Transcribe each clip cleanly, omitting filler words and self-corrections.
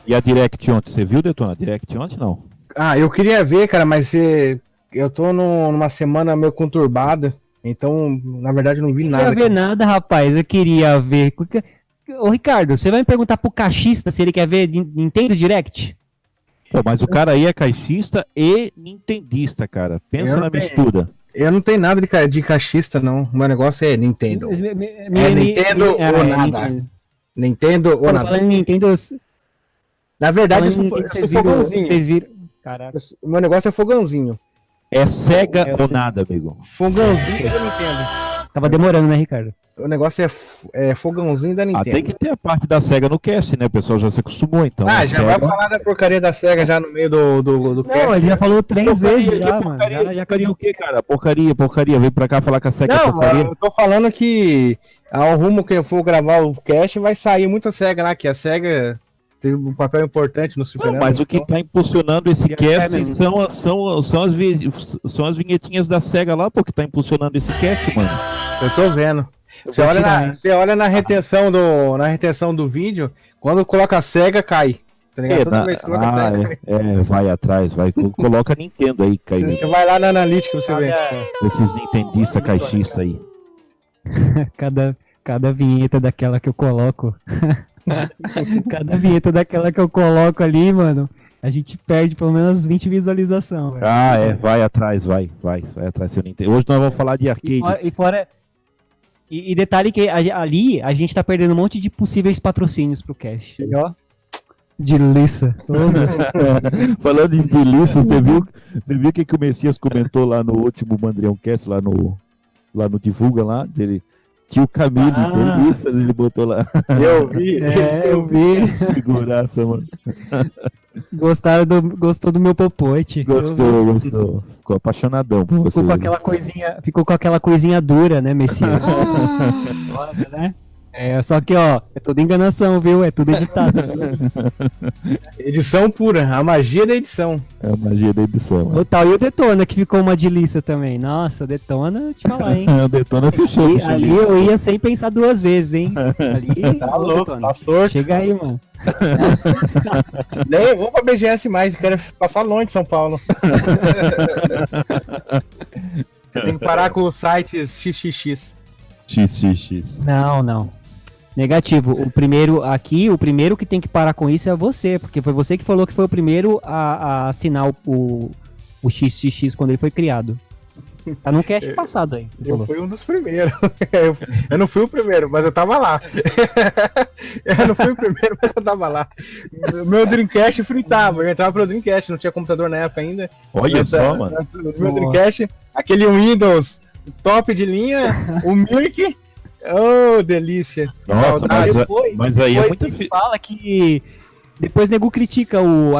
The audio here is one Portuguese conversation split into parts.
E a Direct ontem, você viu, Detona? A Direct ontem, não? Ah, eu queria ver, cara, mas eu tô numa semana meio conturbada, então, na verdade, eu não vi Não nada. queria ver nada, rapaz. Eu queria ver. Ô, Ricardo, você vai me perguntar pro caixista se ele quer ver Nintendo Direct? Pô, mas o cara aí é caixista e nintendista, cara. Pensa Eu na não tenho- mistura. Eu não tenho nada de caixista, não. O meu negócio é Nintendo. Nintendo ou nada. Nintendo ou nada. Falando em Nintendo, Na verdade, eu falando em sou, Nintendo, eu sou fogãozinho. vocês viram? Caraca. O meu negócio é fogãozinho. É Sega Eu ou sei. nada, amigo? Fogãozinho da Nintendo. Tava demorando, né, Ricardo? O negócio é fogãozinho da Ah, Nintendo. tem que ter a parte da Sega no cast, né? O pessoal já se acostumou, então. Ah, A já Sega... vai falar da porcaria da SEGA já no meio do cast. Não, ele já falou 3 vezes já, mano. Porcaria o quê, cara? Porcaria. Vem pra cá falar que a Sega é Não, porcaria. eu tô falando que ao rumo que eu for gravar o cast vai sair muita SEGA lá, que a SEGA teve um papel importante no Super Não, mas o que tá impulsionando esse cast mesmo. são as vinhetinhas da Sega lá, pô, que tá impulsionando esse cast, mano. Eu tô vendo. Você vou olha, tirar, hein? você olha na retenção do vídeo, quando coloca a SEGA, cai. Tá ligado? Toda vez que coloca a SEGA, cai. Vai atrás, coloca Nintendo aí, cai. Você vai lá na analítica, você vê. Esses nintendistas caixistas aí. Cada vinheta daquela que eu coloco. Cada vinheta daquela que eu coloco ali, mano. A gente perde pelo menos 20 visualizações. velho. Vai atrás, vai atrás, seu Nintendo. Hoje nós vamos falar de arcade. E detalhe que ali a gente tá perdendo um monte de possíveis patrocínios pro cast. Ó. De liça. Falando em delícia, você viu o que o Messias comentou lá no último Mandrião Cast, lá no Divulga lá, dele. Tio Camille, delícia, ele botou lá. Eu vi. Eu vi. Figuraça, mano. Gostou do meu popote. Gostou. Ficou apaixonadão por você. Ficou com aquela coisinha dura, né, Messias? Foda, né? Só que, ó, é toda enganação, viu? É tudo editado. Edição pura, a magia da edição. É a magia da edição. Total, e o Detona, que ficou uma delícia também. Nossa, o Detona, te falar, hein? O Detona fechou. Ali eu ia sem pensar 2 vezes, hein? Ali, Tá louco, Detona. tá sorto. Chega aí, mano. Nem eu vou pra BGS mais, quero passar longe de São Paulo. Você tem que parar com os sites XXX. XXX. Não. Negativo. O primeiro que tem que parar com isso é você, porque foi você que falou que foi o primeiro a assinar o XXX quando ele foi criado. Tá no cast passado aí. Eu fui um dos primeiros. Eu não fui o primeiro, mas eu tava lá. Eu não fui o primeiro, mas eu tava lá. Meu Dreamcast fritava. Eu entrava pelo Dreamcast, não tinha computador na época ainda. Olha só, mano. Meu Dreamcast, aquele Windows top de linha, o Mirk. Oh, delícia. Nossa, mas aí é muito fala que depois nego critica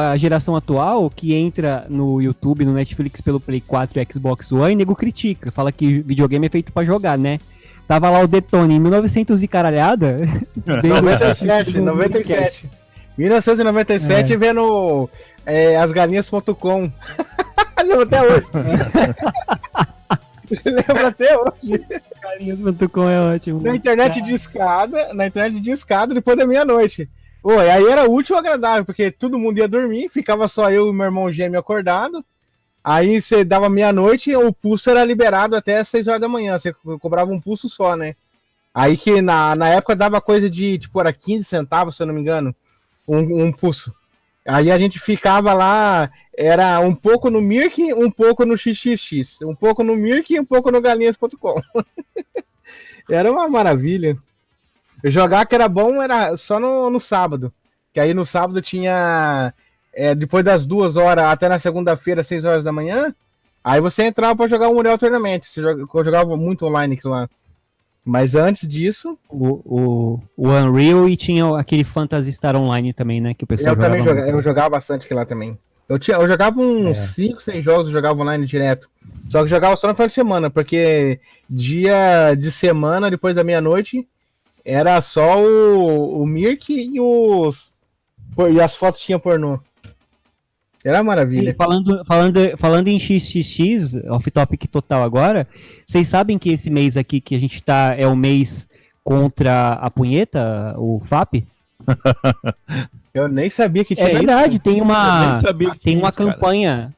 a geração atual que entra no YouTube, no Netflix pelo Play 4 e Xbox One, e nego critica, fala que videogame é feito pra jogar, né? Tava lá o Detone em 1900 e caralhada. 97. 1997 vendo asgalinhas.com. Lembro até hoje. Lembro até hoje. Galinhas.com é ótimo. Na internet de escada, depois da meia-noite. Pô, e aí era útil ou agradável, porque todo mundo ia dormir, ficava só eu e meu irmão gêmeo acordado. Aí você dava meia-noite, o pulso era liberado até 6 horas da manhã. Você cobrava um pulso só, né? Aí que na época dava coisa de, tipo, era 15 centavos, se eu não me engano, um pulso. Aí a gente ficava lá, era um pouco no Mirk, um pouco no XXX. Um pouco no Mirk e um pouco no galinhas.com. Era uma maravilha. Jogar que era bom era só no sábado. Que aí no sábado tinha... depois das 2 horas até na segunda-feira, 6 horas da manhã, aí você entrava pra jogar um Unreal Tournament. Eu jogava muito online aquilo lá. Mas antes disso... O Unreal, e tinha aquele Phantasy Star Online também, né? Que o pessoal eu jogava bastante aquilo lá também. Eu jogava uns 5, 6 jogos, eu jogava online direto. Só que jogava só no final de semana, porque dia de semana, depois da meia-noite, era só o Mirk e as fotos tinham pornô. Era maravilha. E falando em XXX, off-topic total agora, vocês sabem que esse mês aqui que a gente tá é o mês contra a punheta, o FAP? Eu nem sabia que tinha É verdade, isso. tem Eu uma, nem sabia que tem tinha uma isso, cara. campanha.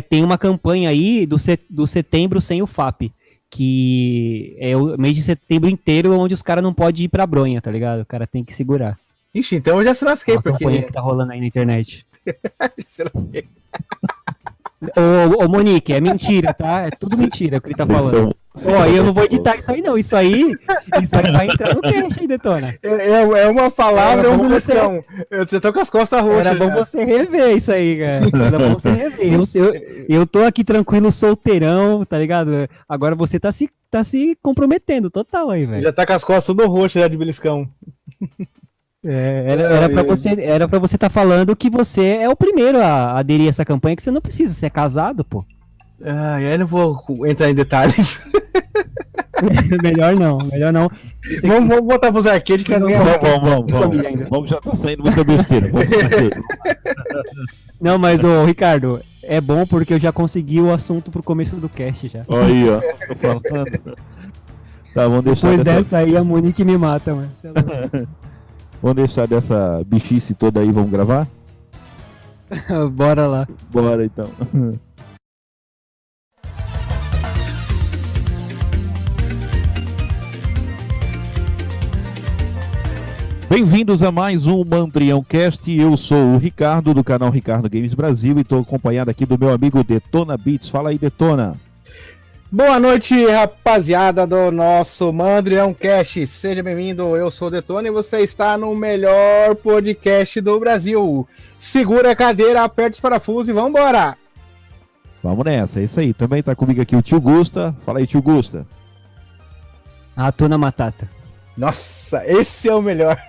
Tem uma campanha aí do setembro sem o FAP. Que é o mês de setembro inteiro onde os caras não podem ir pra bronha, tá ligado? O cara tem que segurar. Ixi, então eu já se É lasquei, uma porque... campanha que tá rolando aí na internet. Se lasquei. Ô, Monique, é mentira, tá? É tudo mentira o que ele tá Vocês falando. são- Ó, eu não vou editar isso aí, não. Isso aí vai entrar no cast aí, Detona. É uma palavra, é um Era bom você- beliscão. Você tá com as costas roxas. Era bom já. você rever isso aí, cara. Era bom você rever. Eu tô aqui tranquilo, solteirão, tá ligado? Agora você tá se comprometendo total aí, velho. Já tá com as costas tudo roxas já de beliscão. Era pra você tá falando que você é o primeiro a aderir a essa campanha, que você não precisa, você é casado, pô. Ah, e aí não vou entrar em detalhes. Melhor não. Vamos botar pros arcades que nós ganhamos. Família ainda. Vamos, já tá saindo muita besteira. Vamos fazer. Não, mas, ô, Ricardo, é bom porque eu já consegui o assunto pro começo do cast já. Olha aí, ó. Tô falando. Tá, vamos deixar Depois dessa aí, a Monique me mata, mano. Cê é louco. Vamos deixar dessa bichice toda aí, vamos gravar? Bora lá. Bora então. Bem-vindos a mais um Mandrião Cast. Eu sou o Ricardo, do canal Ricardo Games Brasil, e estou acompanhado aqui do meu amigo Detona Beats. Fala aí, Detona. Boa noite, rapaziada do nosso Mandrião Cast. Seja bem-vindo, eu sou o Detona e você está no melhor podcast do Brasil. Segura a cadeira, aperte os parafusos e vambora! Vamos nessa, é isso aí. Também tá comigo aqui o tio Gusta. Fala aí, tio Gusta. Ratuna Matata. Nossa, esse é o melhor.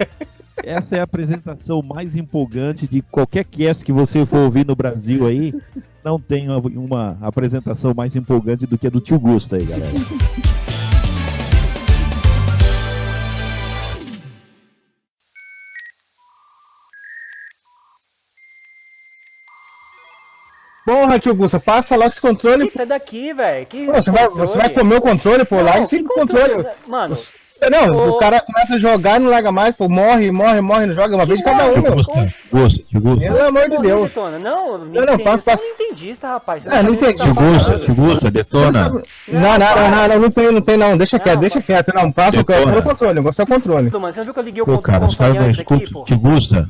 Essa é a apresentação mais empolgante de qualquer cast que você for ouvir no Brasil aí. Não tem uma apresentação mais empolgante do que a do tio Gusta aí, galera. Porra, tio Gusta, passa logo esse controle. Sai daqui, velho. Pô, você vai comer o controle, pô, larga esse controle. Mano, Não, Ô. o cara começa a jogar, não larga mais, pô, morre, não joga uma vez de cada um, Tio meu. Gusta, tio Gusta. Pelo amor de Deus. Detona. Não, Não, passa. Você não entendista, rapaz. Você É, não sabe o que entendi. tá falando. Tio Gusta, Detona. Não tem não, deixa quieto, não, passa o controle, eu gosto do controle. Mano, você não viu que eu liguei o Pô, cara, os caras não controle aqui, escutam pô? tio Gusta.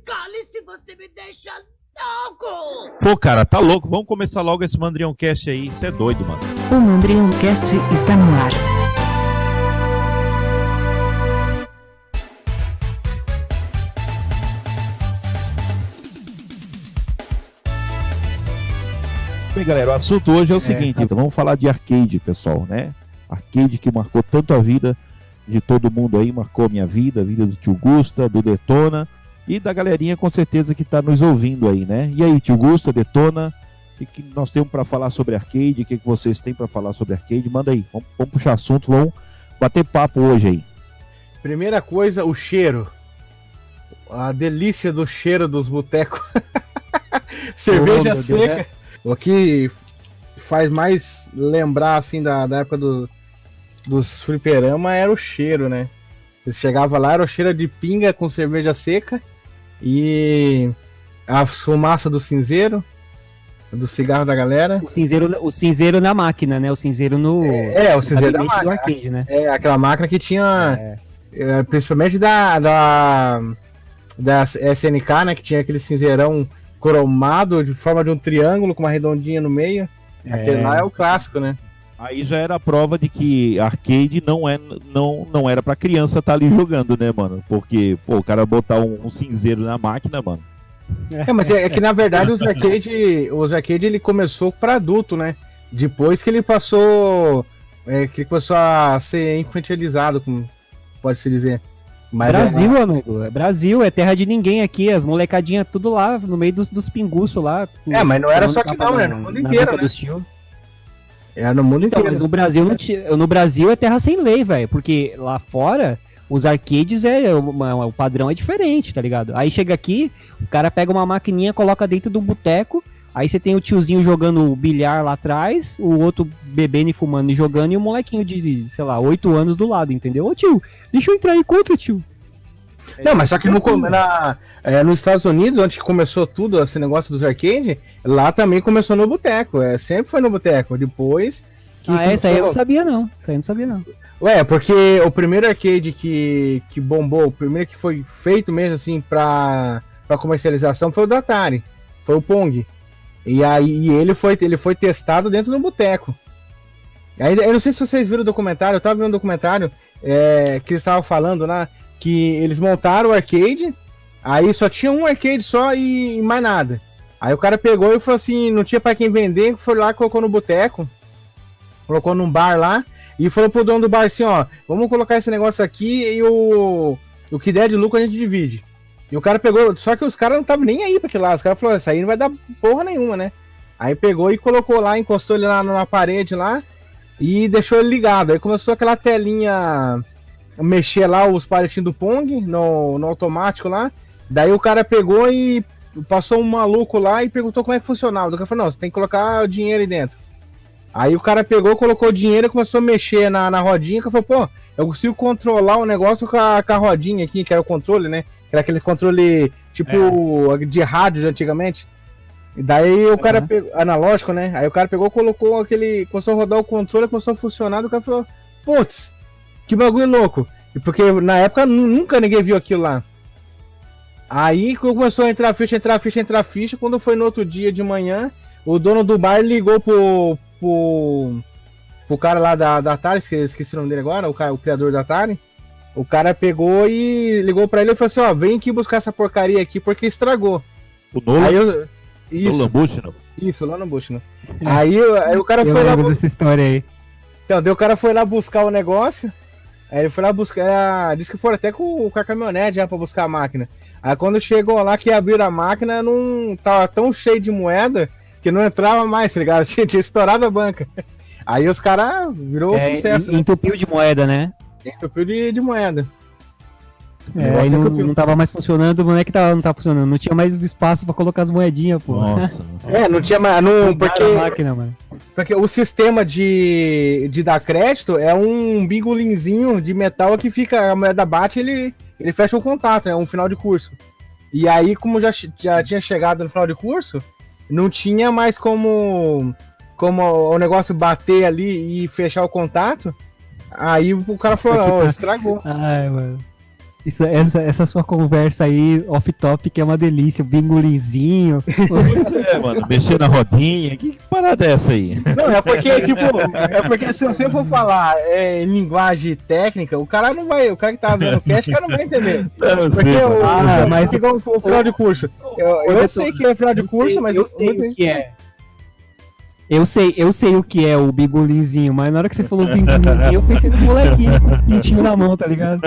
Cale-se, você me deixa louco! Pô, cara, tá louco. Vamos começar logo esse Mandrião Cast aí. Você é doido, mano. O Mandrião Cast está no ar. Bem, galera, o assunto hoje é o seguinte, então vamos falar de arcade, pessoal, né? Arcade que marcou tanto a vida de todo mundo aí, marcou a minha vida, a vida do tio Gusta, do Detona e da galerinha com certeza que tá nos ouvindo aí, né? E aí, tio Gusta, Detona, o que nós temos para falar sobre arcade, o que vocês têm para falar sobre arcade? Manda aí, vamos puxar assunto, vamos bater papo hoje aí. Primeira coisa, o cheiro. A delícia do cheiro dos botecos. Cerveja meu Deus, seca. O que faz mais lembrar, assim, da época dos fliperama era o cheiro, né? Você chegava lá, era o cheiro de pinga com cerveja seca e a fumaça do cinzeiro, do cigarro da galera. O cinzeiro na máquina, né? O cinzeiro no. O cinzeiro da gabinete do máquina. arcade, né? É, aquela máquina que tinha, principalmente da SNK, né, que tinha aquele cinzeirão cromado de forma de um triângulo com uma redondinha no meio. Aquele lá é o clássico, né? Aí já era a prova de que arcade não era pra criança estar ali jogando, né, mano? Porque, pô, o cara botar um cinzeiro na máquina, mano. Mas é que na verdade os arcade ele começou para adulto, né? Depois que ele passou a ser infantilizado, como pode-se dizer. Mas Brasil, amigo. Brasil, é terra de ninguém aqui. As molecadinhas tudo lá, no meio dos pinguços lá. mas não era só tomando que não, né? No mundo inteiro, né? Era no mundo Então, inteiro. mas no Brasil é terra sem lei, velho. Porque lá fora, os arcades o padrão é diferente, tá ligado? Aí chega aqui, o cara pega uma maquininha, coloca dentro do boteco. Aí você tem o tiozinho jogando bilhar lá atrás, o outro bebendo e fumando e jogando, e o molequinho de, sei lá, 8 anos do lado, entendeu? Ô tio, deixa eu entrar aí contra, tio. Não, mas só que nos Estados Unidos, onde começou tudo, esse negócio dos arcades, lá também começou no boteco. Sempre foi no boteco. Depois. Essa aí eu não sabia, não. Isso aí eu não sabia, não. Ué, porque o primeiro arcade que bombou, o primeiro que foi feito mesmo assim pra comercialização foi o do Atari. Foi o Pong. E aí ele foi testado dentro do boteco. Eu não sei se vocês viram o documentário, eu tava vendo um documentário que eles estavam falando lá, que eles montaram o arcade, aí só tinha um arcade só e mais nada. Aí o cara pegou e falou assim, não tinha pra quem vender, foi lá, colocou no boteco, colocou num bar lá, e falou pro dono do bar assim, ó, vamos colocar esse negócio aqui e o que der de lucro a gente divide. E o cara pegou, só que os caras não estavam nem aí pra aquilo lá, os caras falaram, isso aí não vai dar porra nenhuma, né? Aí pegou e colocou lá, encostou ele lá na parede lá, e deixou ele ligado. Aí começou aquela telinha mexer lá os palitinhos do Pong no automático lá. Daí o cara pegou e passou um maluco lá e perguntou como é que funcionava. O cara falou, não, você tem que colocar o dinheiro aí dentro. Aí o cara pegou, colocou o dinheiro e começou a mexer na rodinha. O cara falou, pô, eu consigo controlar o negócio com a rodinha aqui, que era o controle, né? Que era aquele controle tipo de rádio de antigamente. E daí o cara pegou, analógico, né? Aí o cara pegou, colocou começou a rodar o controle, começou a funcionar, o cara falou, putz, que bagulho louco. E porque na época nunca ninguém viu aquilo lá. Aí começou a entrar ficha, quando foi no outro dia de manhã, o dono do bar ligou pro cara lá da Atari, esqueci o nome dele agora, o criador da Atari. O cara pegou e ligou pra ele e falou assim, ó, vem aqui buscar essa porcaria aqui porque estragou. O Nolan? Aí Nolan Bushnell? Isso, lá no Bushnell. Aí o cara foi lá. Essa história aí. Então, daí o cara foi lá buscar o negócio. Aí ele foi lá buscar. Disse que foram até com a caminhonete já pra buscar a máquina. Aí quando chegou lá que abriram a máquina, não tava tão cheio de moeda que não entrava mais, tá ligado? Tinha estourado a banca. Aí os caras virou sucesso. Entupiu de moeda, né? Entupiu de moeda. Aí não tava mais funcionando, o moleque não tava funcionando. Não tinha mais espaço pra colocar as moedinhas, pô. Nossa. Não tinha mais. Porque, a máquina, mano. Porque o sistema de dar crédito é um bingolinzinho de metal que fica, a moeda bate, ele fecha o contato, é um final de curso. E aí, como já tinha chegado no final de curso, não tinha mais como o negócio bater ali e fechar o contato. Aí o cara falou, estragou. Ai, mano. Essa sua conversa aí, off-top, que é uma delícia, o bingolinzinho. Mano, mexer na rodinha, que parada é essa aí? Não, porque se você for falar em linguagem técnica, o cara que tá vendo o cast, o cara não vai entender. Mas igual o final de curso. Eu sei que é final de curso, mas eu sei o que é. Eu sei o que é o bingolinzinho, mas na hora que você falou bingolinzinho, eu pensei no molequinho com o pintinho na mão, tá ligado?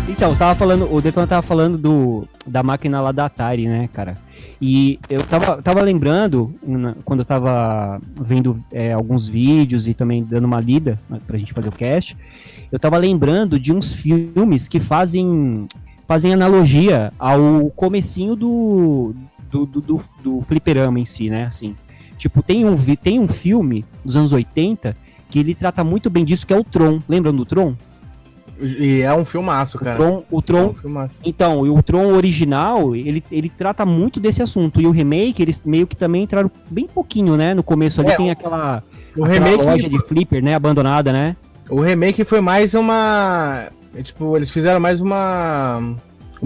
Então, o Detona tava falando da máquina lá da Atari, né, cara? E eu tava lembrando, quando eu tava vendo alguns vídeos e também dando uma lida pra gente fazer o cast, eu tava lembrando de uns filmes que fazem analogia ao comecinho do fliperama em si, né, assim. Tipo, tem um filme dos anos 80 que ele trata muito bem disso, que é o Tron. Lembram do Tron? E é um filmaço, cara. O Tron, é um filmaço. Então, o Tron original, ele trata muito desse assunto. E o remake, eles meio que também entraram bem pouquinho, né? No começo ali tem aquela loja de flipper, né? Abandonada, né? O remake foi mais uma... Tipo, eles fizeram mais uma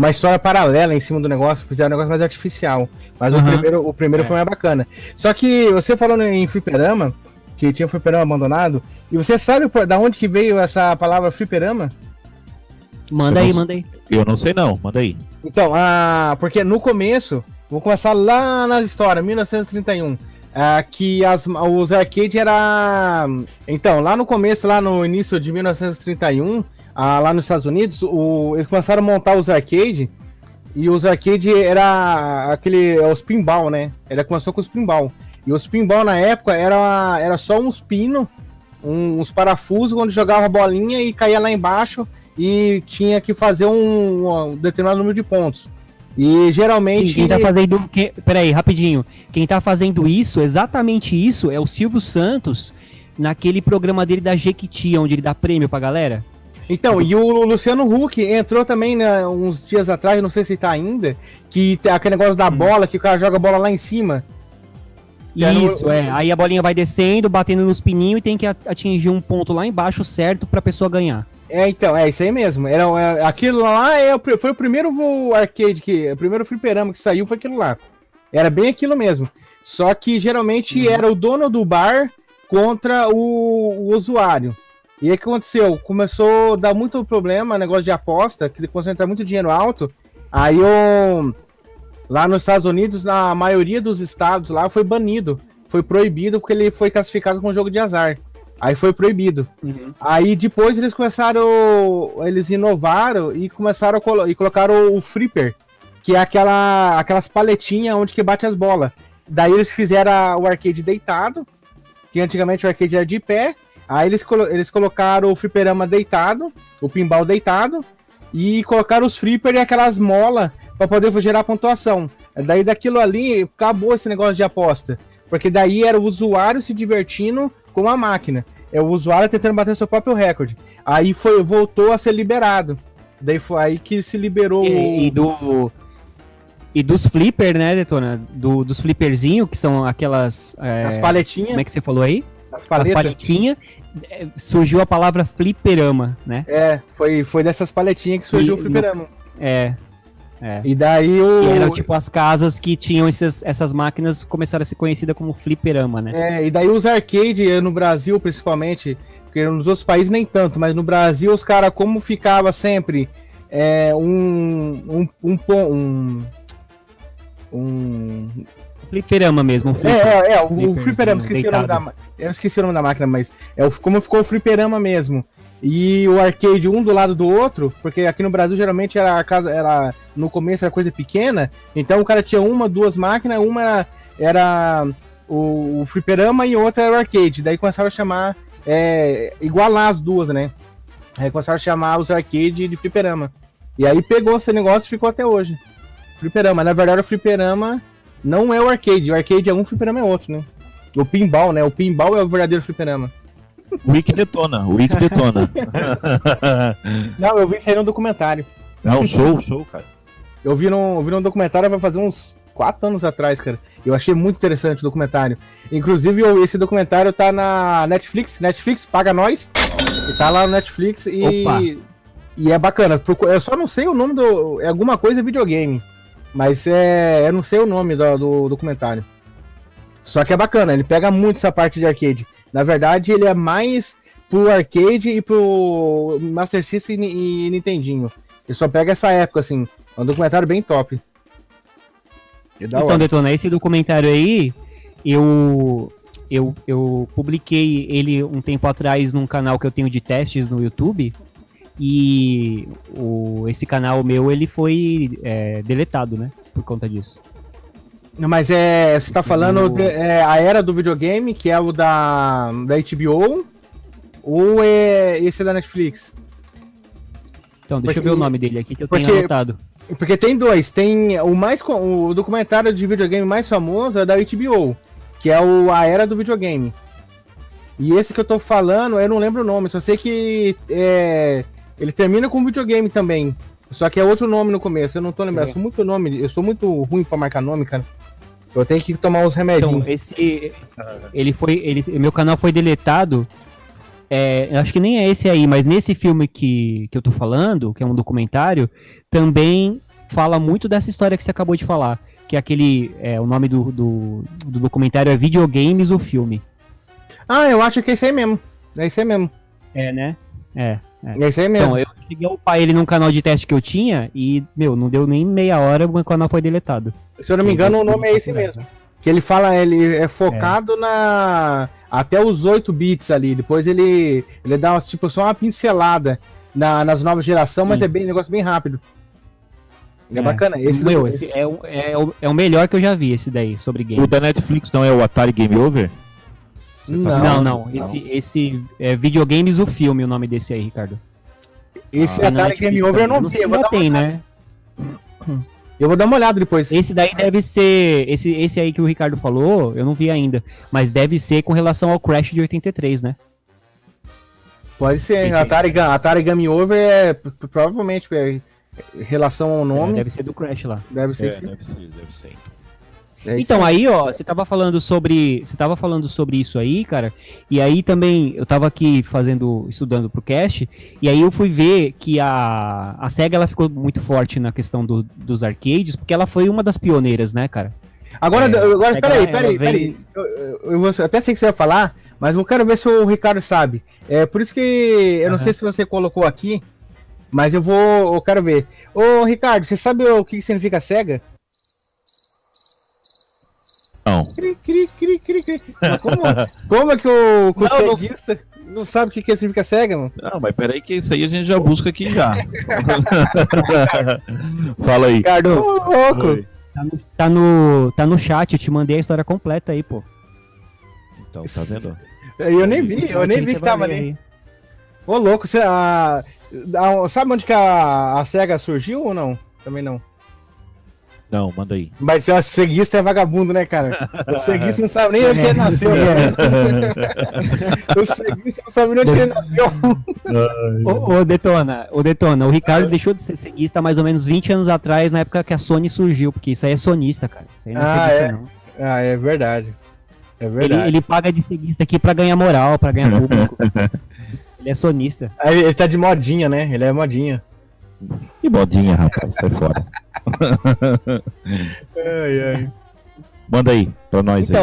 história paralela em cima do negócio. Fizeram um negócio mais artificial. Mas o primeiro foi mais bacana. Só que você falando em fliperama, que tinha um fliperama abandonado, e você sabe da onde que veio essa palavra fliperama? Manda aí. Eu não sei não, manda aí. Então, porque no começo, vou começar lá na história, 1931, que os arcades era... Então, lá no começo, lá no início de 1931, lá nos Estados Unidos, eles começaram a montar os arcades, e os arcades era os pinball, né? Começou com os pinball. E os pinball na época era só uns pinos, uns parafusos, onde jogava a bolinha e caía lá embaixo e tinha que fazer um determinado número de pontos. E geralmente... Quem tá fazendo... Peraí, rapidinho. Quem tá fazendo isso, exatamente isso, é o Silvio Santos, naquele programa dele da Jequiti, onde ele dá prêmio pra galera. Então, e o Luciano Huck entrou também, né, uns dias atrás, não sei se tá ainda, que tem aquele negócio da bola, que o cara joga a bola lá em cima. Isso, aí a bolinha vai descendo, batendo nos pininhos e tem que atingir um ponto lá embaixo certo pra pessoa ganhar. Então, é isso aí mesmo. Aquilo lá foi o primeiro arcade, o primeiro fliperama que saiu foi aquilo lá. Era bem aquilo mesmo. Só que geralmente era o dono do bar contra o usuário. E aí o que aconteceu? Começou a dar muito problema, negócio de aposta, que começou a entrar muito dinheiro alto. Aí lá nos Estados Unidos, na maioria dos estados lá, foi banido. Foi proibido porque ele foi classificado como jogo de azar. Aí foi proibido. Aí depois eles inovaram e começaram e colocaram o flipper, que é aquelas paletinhas onde que bate as bolas. Daí eles fizeram o arcade deitado, que antigamente o arcade era de pé. Aí eles colocaram o fliperama deitado, o pinball deitado, e colocaram os flipper e aquelas molas para poder gerar pontuação. Daí daquilo ali, acabou esse negócio de aposta. Porque daí era o usuário se divertindo com a máquina. É o usuário tentando bater seu próprio recorde. Aí voltou a ser liberado. Daí foi aí que se liberou E dos flipper, né, Detona? Dos flipperzinhos, que são aquelas... as paletinhas. Como é que você falou aí? As paletinhas. Surgiu a palavra fliperama, né? Foi dessas paletinhas que surgiu o fliperama. E daí que eram tipo as casas que tinham essas máquinas começaram a ser conhecidas como fliperama, né? E daí os arcade no Brasil, principalmente, porque nos outros países nem tanto, mas no Brasil os caras, como ficava sempre fliperama mesmo. O fliperama, eu esqueci o nome da máquina, mas como ficou o fliperama mesmo. E o arcade um do lado do outro, porque aqui no Brasil geralmente no começo era coisa pequena, então o cara tinha duas máquinas, uma era o fliperama e outra era o arcade. Daí começaram a chamar, igualar as duas, né? Aí começaram a chamar os arcade de fliperama. E aí pegou esse negócio e ficou até hoje. Fliperama, na verdade o fliperama não é o arcade é um, o fliperama é outro, né? O pinball, né? O pinball é o verdadeiro fliperama. O Wiki detona. Não, eu vi isso aí no documentário. Não, show, cara. Eu vi num documentário vai fazer uns 4 anos atrás, cara. Eu achei muito interessante o documentário. Inclusive, esse documentário tá na Netflix. Netflix, paga nós. E tá lá no Netflix e é bacana. Eu só não sei o nome é alguma coisa videogame. Mas eu não sei o nome do documentário. Só que é bacana, ele pega muito essa parte de arcade. Na verdade, ele é mais pro arcade e pro Master System e Nintendinho. Ele só pega essa época, assim. É um documentário bem top. Então, Detona, esse documentário aí, eu publiquei ele um tempo atrás num canal que eu tenho de testes no YouTube. E esse canal meu, ele foi deletado, né? Por conta disso. Mas você tá falando a era do videogame, que é o da HBO, ou esse da Netflix? Então, deixa eu ver o nome dele aqui que eu tenho anotado. Porque tem dois, tem o documentário de videogame mais famoso é da HBO, que é a era do videogame. E esse que eu tô falando, eu não lembro o nome, só sei que ele termina com videogame também. Só que é outro nome no começo, eu não tô lembrando, eu sou muito ruim pra marcar nome, cara. Eu tenho que tomar uns remedinhos. Então, meu canal foi deletado. Eu acho que nem é esse aí, mas nesse filme que eu tô falando, que é um documentário, também fala muito dessa história que você acabou de falar. Que é o nome do documentário é Videogames, o filme. Ah, eu acho que é esse aí mesmo. É esse aí mesmo. Né? É esse aí mesmo. Então, eu cheguei a upar ele num canal de teste que eu tinha e, não deu nem meia hora, o meu canal foi deletado. Se eu não me engano, o nome é esse mesmo. Que ele fala, ele é focado até os 8 bits ali. Depois ele dá só uma pincelada nas novas gerações, mas é um negócio bem rápido. É bacana. Esse é o melhor que eu já vi, esse daí, sobre games. O da Netflix não é o Atari Game Over? Não. Esse é Videogames, o filme, o nome desse aí, Ricardo. Esse Tem na Atari Game Netflix Over eu não também. sei. sei se já tem, né? Eu vou dar uma olhada depois. Esse daí deve ser. Esse aí que o Ricardo falou, eu não vi ainda. Mas deve ser com relação ao Crash de 83, né? Pode ser. Esse aí. Atari Game Over é provavelmente relação ao nome. Deve ser do Crash lá. Deve ser. sim. Deve ser. É isso Então, aí, ó, você tava falando sobre isso aí, cara, e aí também eu tava aqui estudando pro cast, e aí eu fui ver que a SEGA ela ficou muito forte na questão dos arcades, porque ela foi uma das pioneiras, né, cara? Agora, Sega, peraí. ela veio- Até sei que você vai falar, mas eu quero ver se o Ricardo sabe. É por isso que eu não sei se você colocou aqui, mas eu quero ver. Ô, Ricardo, você sabe o que significa SEGA? Não. Cri. Mas como é que o Não, ceguista não sabe o que significa SEGA, mano? Não, mas peraí que isso aí a gente já busca aqui já. Fala aí. Ricardo, Ô, louco! Oi. tá no chat, eu te mandei a história completa aí, pô. Então, tá vendo? Eu nem vi que tava ali. Ô, louco, sabe onde que a SEGA surgiu ou não? Também não. Não, manda aí. Mas o ceguista é vagabundo, né, cara? O ceguista não sabe nem onde que ele nasceu, cara. O ceguista não sabe nem onde que ele nasceu. Ô, Detona, o Ricardo deixou de ser ceguista há mais ou menos 20 anos atrás, na época que a Sony surgiu, porque isso aí é sonista, cara. Isso aí não é ceguista, não. Ah, é verdade. É verdade. Ele paga de ceguista aqui pra ganhar moral, pra ganhar público. Ele é sonista. Aí ele tá de modinha, né? Ele é modinha. Que modinha, rapaz, sai fora. Ai. Manda aí, pra nós aí.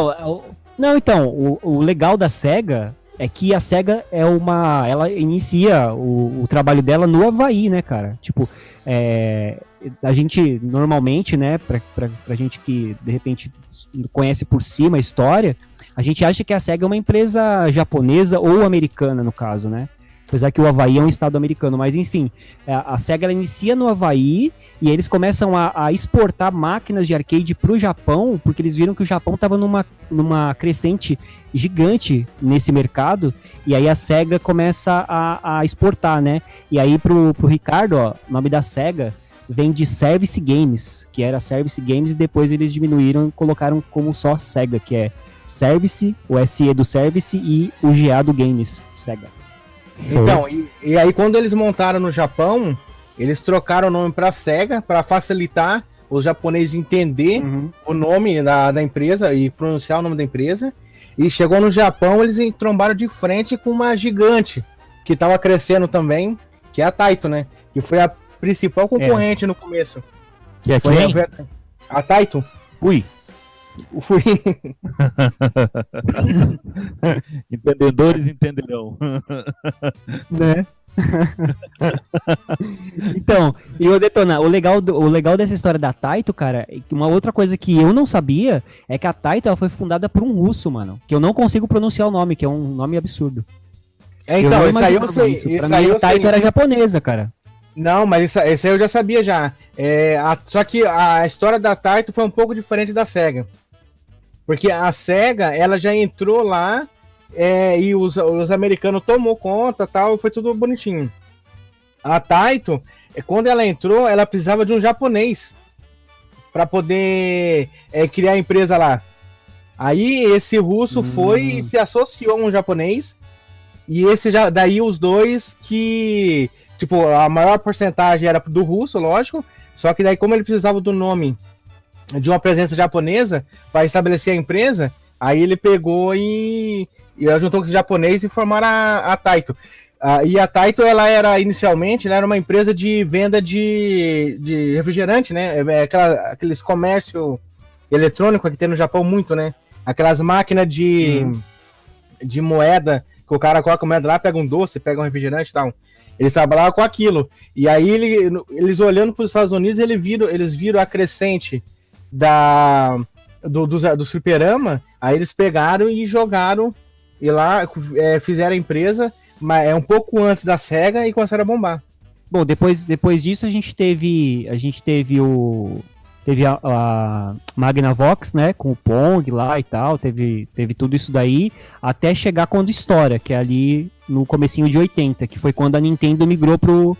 Então, o legal da SEGA é que a SEGA ela inicia o trabalho dela no Havaí, né, cara? Tipo, a gente normalmente, né, pra gente que de repente conhece por cima a história, a gente acha que a SEGA é uma empresa japonesa ou americana, no caso, né? Apesar que o Havaí é um estado americano, mas enfim, a SEGA ela inicia no Havaí e eles começam a exportar máquinas de arcade pro Japão, porque eles viram que o Japão estava numa crescente gigante nesse mercado, e aí a SEGA começa a exportar, né? E aí pro Ricardo, ó, o nome da SEGA vem de Service Games, que era Service Games, e depois eles diminuíram e colocaram como só SEGA, que é Service, o SE do Service e o GA do Games, SEGA. Então, e aí quando eles montaram no Japão, eles trocaram o nome pra SEGA para facilitar os japoneses entender o nome da empresa e pronunciar o nome da empresa. E chegou no Japão, eles trombaram de frente com uma gigante que tava crescendo também, que é a Taito, né? Que foi a principal concorrente no começo. Que é Foi quem? a Taito. Ui. Fui. Entendedores entenderão. Né? Então, e o Detona, o legal dessa história da Taito, cara, é que uma outra coisa que eu não sabia é que a Taito ela foi fundada por um russo, mano. Que eu não consigo pronunciar o nome, que é um nome absurdo. Então, não isso aí eu imaginava sei. isso. Isso Pra aí mim, eu a Taito sei. era japonesa, cara. Não, mas esse aí eu já sabia já. Só que a história da Taito foi um pouco diferente da SEGA. Porque a SEGA, ela já entrou lá e os americanos tomou conta tal, foi tudo bonitinho. A Taito, quando ela entrou, ela precisava de um japonês para poder criar a empresa lá. Aí esse russo foi e se associou a um japonês. E daí os dois que... Tipo, a maior porcentagem era do russo, lógico. Só que daí, como ele precisava do nome de uma presença japonesa para estabelecer a empresa, aí ele pegou e juntou com os japoneses e formaram a Taito. E a Taito, ela era inicialmente, ela era uma empresa de venda de refrigerante, né? Aqueles comércio eletrônico que tem no Japão muito, né? Aquelas máquinas de moeda, que o cara coloca a moeda lá, pega um doce, pega um refrigerante e tal. Eles trabalhavam com aquilo. E aí eles olhando para os Estados Unidos, eles viram a crescente do fliperama, aí eles pegaram e jogaram, e lá fizeram a empresa, mas um pouco antes da SEGA, e começaram a bombar. Bom, depois disso a gente teve a Magnavox, né, com o Pong lá e tal, teve tudo isso daí, até chegar quando História, que é ali no comecinho de 80, que foi quando a Nintendo migrou pro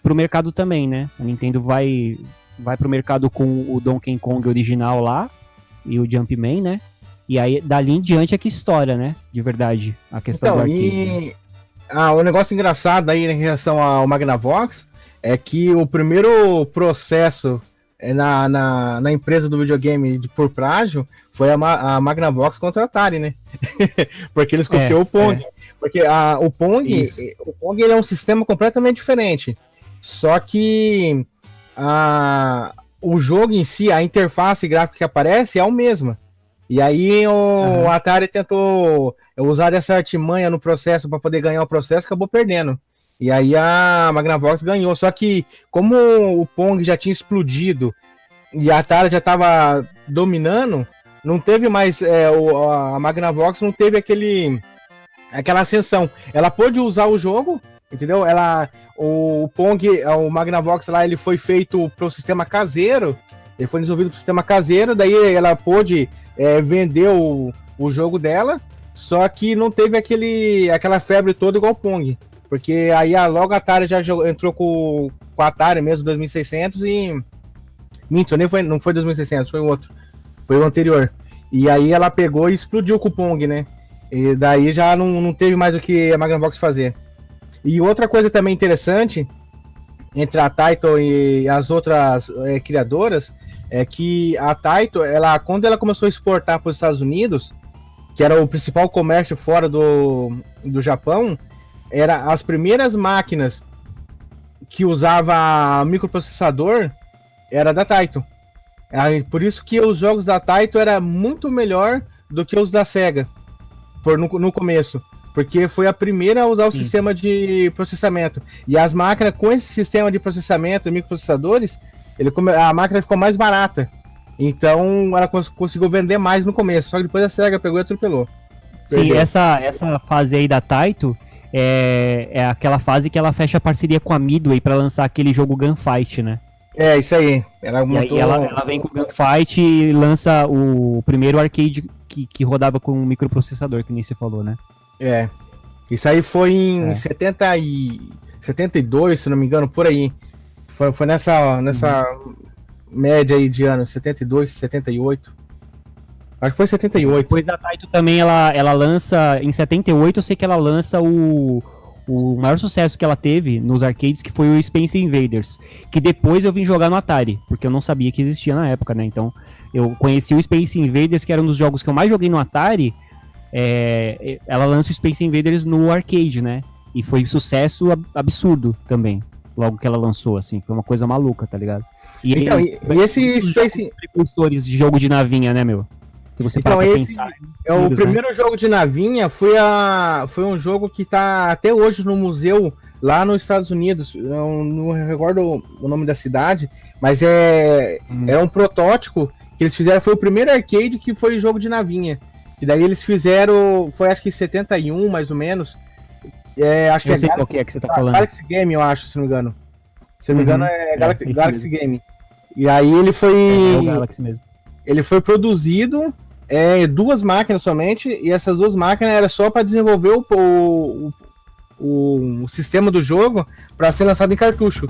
pro mercado também, né? A Nintendo vai pro mercado com o Donkey Kong original lá e o Jumpman, né? E aí, dali em diante é que estoura, né? De verdade, a questão do arcade. Né? O negócio engraçado aí em relação ao Magnavox é que o primeiro processo na empresa do videogame por plágio foi a Magnavox contra a Atari, né? Porque eles copiou o Pong. Porque o Pong ele é um sistema completamente diferente. Só que o jogo em si, a interface gráfica que aparece é a mesma. E aí o Atari tentou usar essa artimanha no processo para poder ganhar o processo, acabou perdendo. E aí a Magnavox ganhou. Só que como o Pong já tinha explodido e a Atari já estava dominando, não teve mais a Magnavox não teve aquela ascensão. Ela pôde usar o jogo, entendeu? O Pong, o Magnavox lá, ele foi feito para o sistema caseiro. Ele foi desenvolvido para o sistema caseiro, daí ela pôde vender o jogo dela, só que não teve aquela febre toda igual o Pong. Porque aí logo a Atari já entrou com a Atari mesmo, 2600, e... Minto, não foi 2600, foi o outro. Foi o anterior. E aí ela pegou e explodiu com o Pong, né? E daí já não teve mais o que a Magnavox fazer. E outra coisa também interessante, entre a Taito e as outras criadoras, é que a Taito, quando ela começou a exportar para os Estados Unidos, que era o principal comércio fora do Japão, as primeiras máquinas que usava microprocessador era da Taito. Por isso que os jogos da Taito eram muito melhor do que os da Sega, no começo. Porque foi a primeira a usar o sistema de processamento. E as máquinas com esse sistema de processamento, microprocessadores, a máquina ficou mais barata. Então ela conseguiu vender mais no começo. Só que depois a SEGA pegou e atropelou. Sim, essa fase aí da Taito é aquela fase que ela fecha a parceria com a Midway pra lançar aquele jogo Gunfight, né? É, isso aí. Ela vem com o Gunfight e lança o primeiro arcade que rodava com um microprocessador, que nem você falou, né? É. Isso aí foi em 72, se não me engano, por aí. Foi nessa média aí de anos, 72, 78. Acho que foi 78. Depois a Taito também, ela lança, em 78 eu sei que ela lança o maior sucesso que ela teve nos arcades, que foi o Space Invaders, que depois eu vim jogar no Atari, porque eu não sabia que existia na época, né? Então eu conheci o Space Invaders, que era um dos jogos que eu mais joguei no Atari. Ela lança o Space Invaders no arcade, né? E foi sucesso absurdo também, logo que ela lançou, assim, foi uma coisa maluca, tá ligado? E esse Space precursores de jogo de navinha, né, meu? Se você parar pra pensar. O primeiro jogo de navinha foi um jogo que tá até hoje no museu lá nos Estados Unidos. Eu não recordo o nome da cidade, mas é um protótipo que eles fizeram. Foi o primeiro arcade que foi jogo de navinha. E daí eles fizeram, foi acho que em 71, mais ou menos. Acho que eu sei qual que você tá falando. Galaxy Game, eu acho, se não me engano. Se não me engano, Galaxy Game. E aí ele foi. É o Galaxy mesmo. Ele foi produzido 2 máquinas somente, e essas 2 máquinas era só para desenvolver o sistema do jogo para ser lançado em cartucho.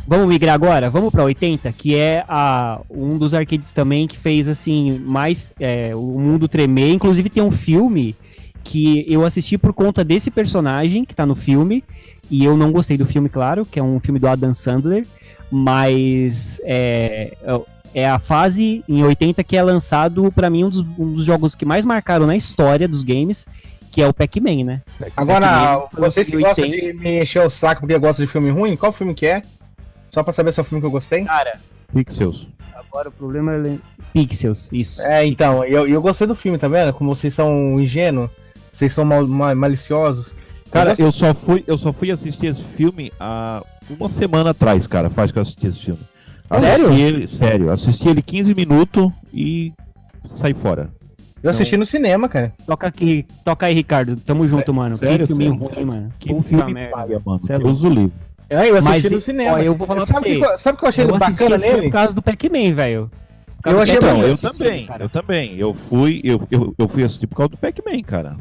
Vamos migrar agora? Vamos pra 80, que é um dos arcades também que fez, assim, mais o mundo tremer. Inclusive tem um filme que eu assisti por conta desse personagem que tá no filme, e eu não gostei do filme, claro, que é um filme do Adam Sandler, mas é a fase em 80 que é lançado, pra mim, um dos jogos que mais marcaram na história dos games, que é o Pac-Man, né? Agora, vocês que gostam de me encher o saco porque gostam de filme ruim, qual filme que é? Só pra saber se é o filme que eu gostei? Cara, Pixels. Agora o problema é Pixels, isso. Então, eu gostei do filme, tá vendo? Como vocês são ingênuos, vocês são maliciosos. Cara, eu só fui assistir esse filme há uma semana atrás, cara, faz que eu assisti esse filme. Sério? Assisti ele 15 minutos e saí fora. Eu assisti no cinema, cara. Toca aí, Ricardo. Tamo junto, mano. Sério, que filme ruim, mano. Que filme paia, mano. Deus o livre. Eu assisti Mas, no cinema. ó, eu vou falar pra sabe você. sabe o que eu achei Eu assisti bacana esse filme nele? por causa do Pac-Man, velho. Por causa Eu do achei Pac-Man, Então, eu assisti, também, cara. eu também. Eu fui assistir por causa do Pac-Man, cara.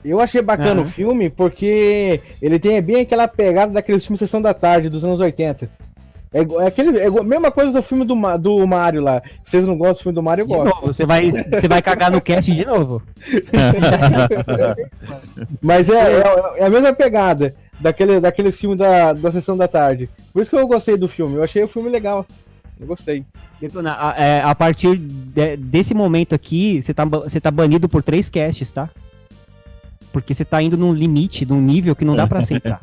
Eu achei bacana o Aham. filme porque ele tem bem aquela pegada daqueles filmes Sessão da Tarde dos anos 80. É a mesma coisa do filme do Mario lá. Vocês não gostam do filme do Mario, eu De gosto. novo, você vai cagar no cast de novo. Mas é a mesma pegada daquele filme da Sessão da Tarde. Por isso que eu gostei do filme. Eu achei o filme legal. Eu gostei. Detona, a partir desse momento aqui, você tá banido por 3 casts, tá? Porque você tá indo num limite, num nível que não dá pra aceitar.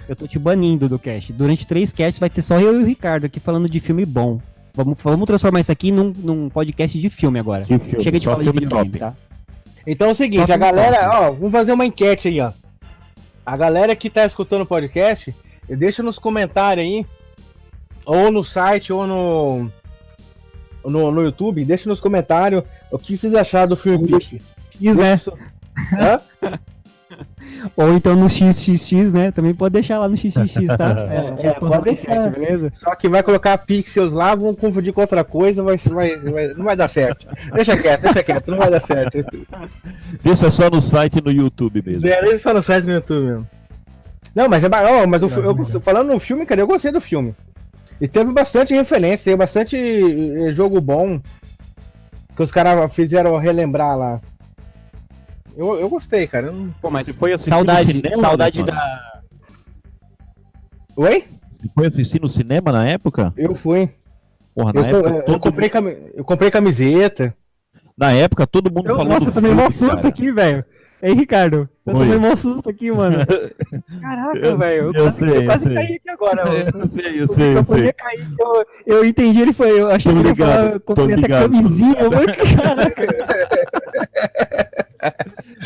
Eu tô te banindo do cast. Durante 3 casts vai ter só eu e o Ricardo aqui falando de filme bom. Vamos transformar isso aqui num podcast de filme agora. Que filme, Chega de só falar filme de videogame, top. tá? Então é o seguinte, Próximo a galera, ó, vamos fazer uma enquete aí, ó. A galera que tá escutando o podcast, deixa nos comentários aí, ou no site, ou no YouTube, deixa nos comentários o que vocês acharam do filme Pique. X, né? Hã? Ou então no XXX, né? Também pode deixar lá no XXX, tá? Pode deixar. Beleza? Só que vai colocar pixels lá, vão confundir com outra coisa, não vai dar certo. Deixa quieto, não vai dar certo. Deixa só no site e no YouTube mesmo. Deixa só no site no YouTube mesmo. Não, mas falando no filme, cara, eu gostei do filme. E teve bastante referência, teve bastante jogo bom que os caras fizeram relembrar lá. Eu gostei, cara. Pô, mas Você foi assistir no saudade cinema, né, da... Oi? Você foi assistir no cinema na época? Eu fui. Porra, na época Eu comprei camiseta. Na época todo mundo falou Nossa, do eu tomei mó filme, susto cara. aqui, velho. Ei, Ricardo, eu Oi. tomei mó susto aqui, mano. Caraca, velho. Eu quase caí aqui agora, mano. Eu sei. Cair, eu entendi, eu achei Tô que ele ia ligado, falar, tô comprei até ligado. camisinha, eu falei, caraca.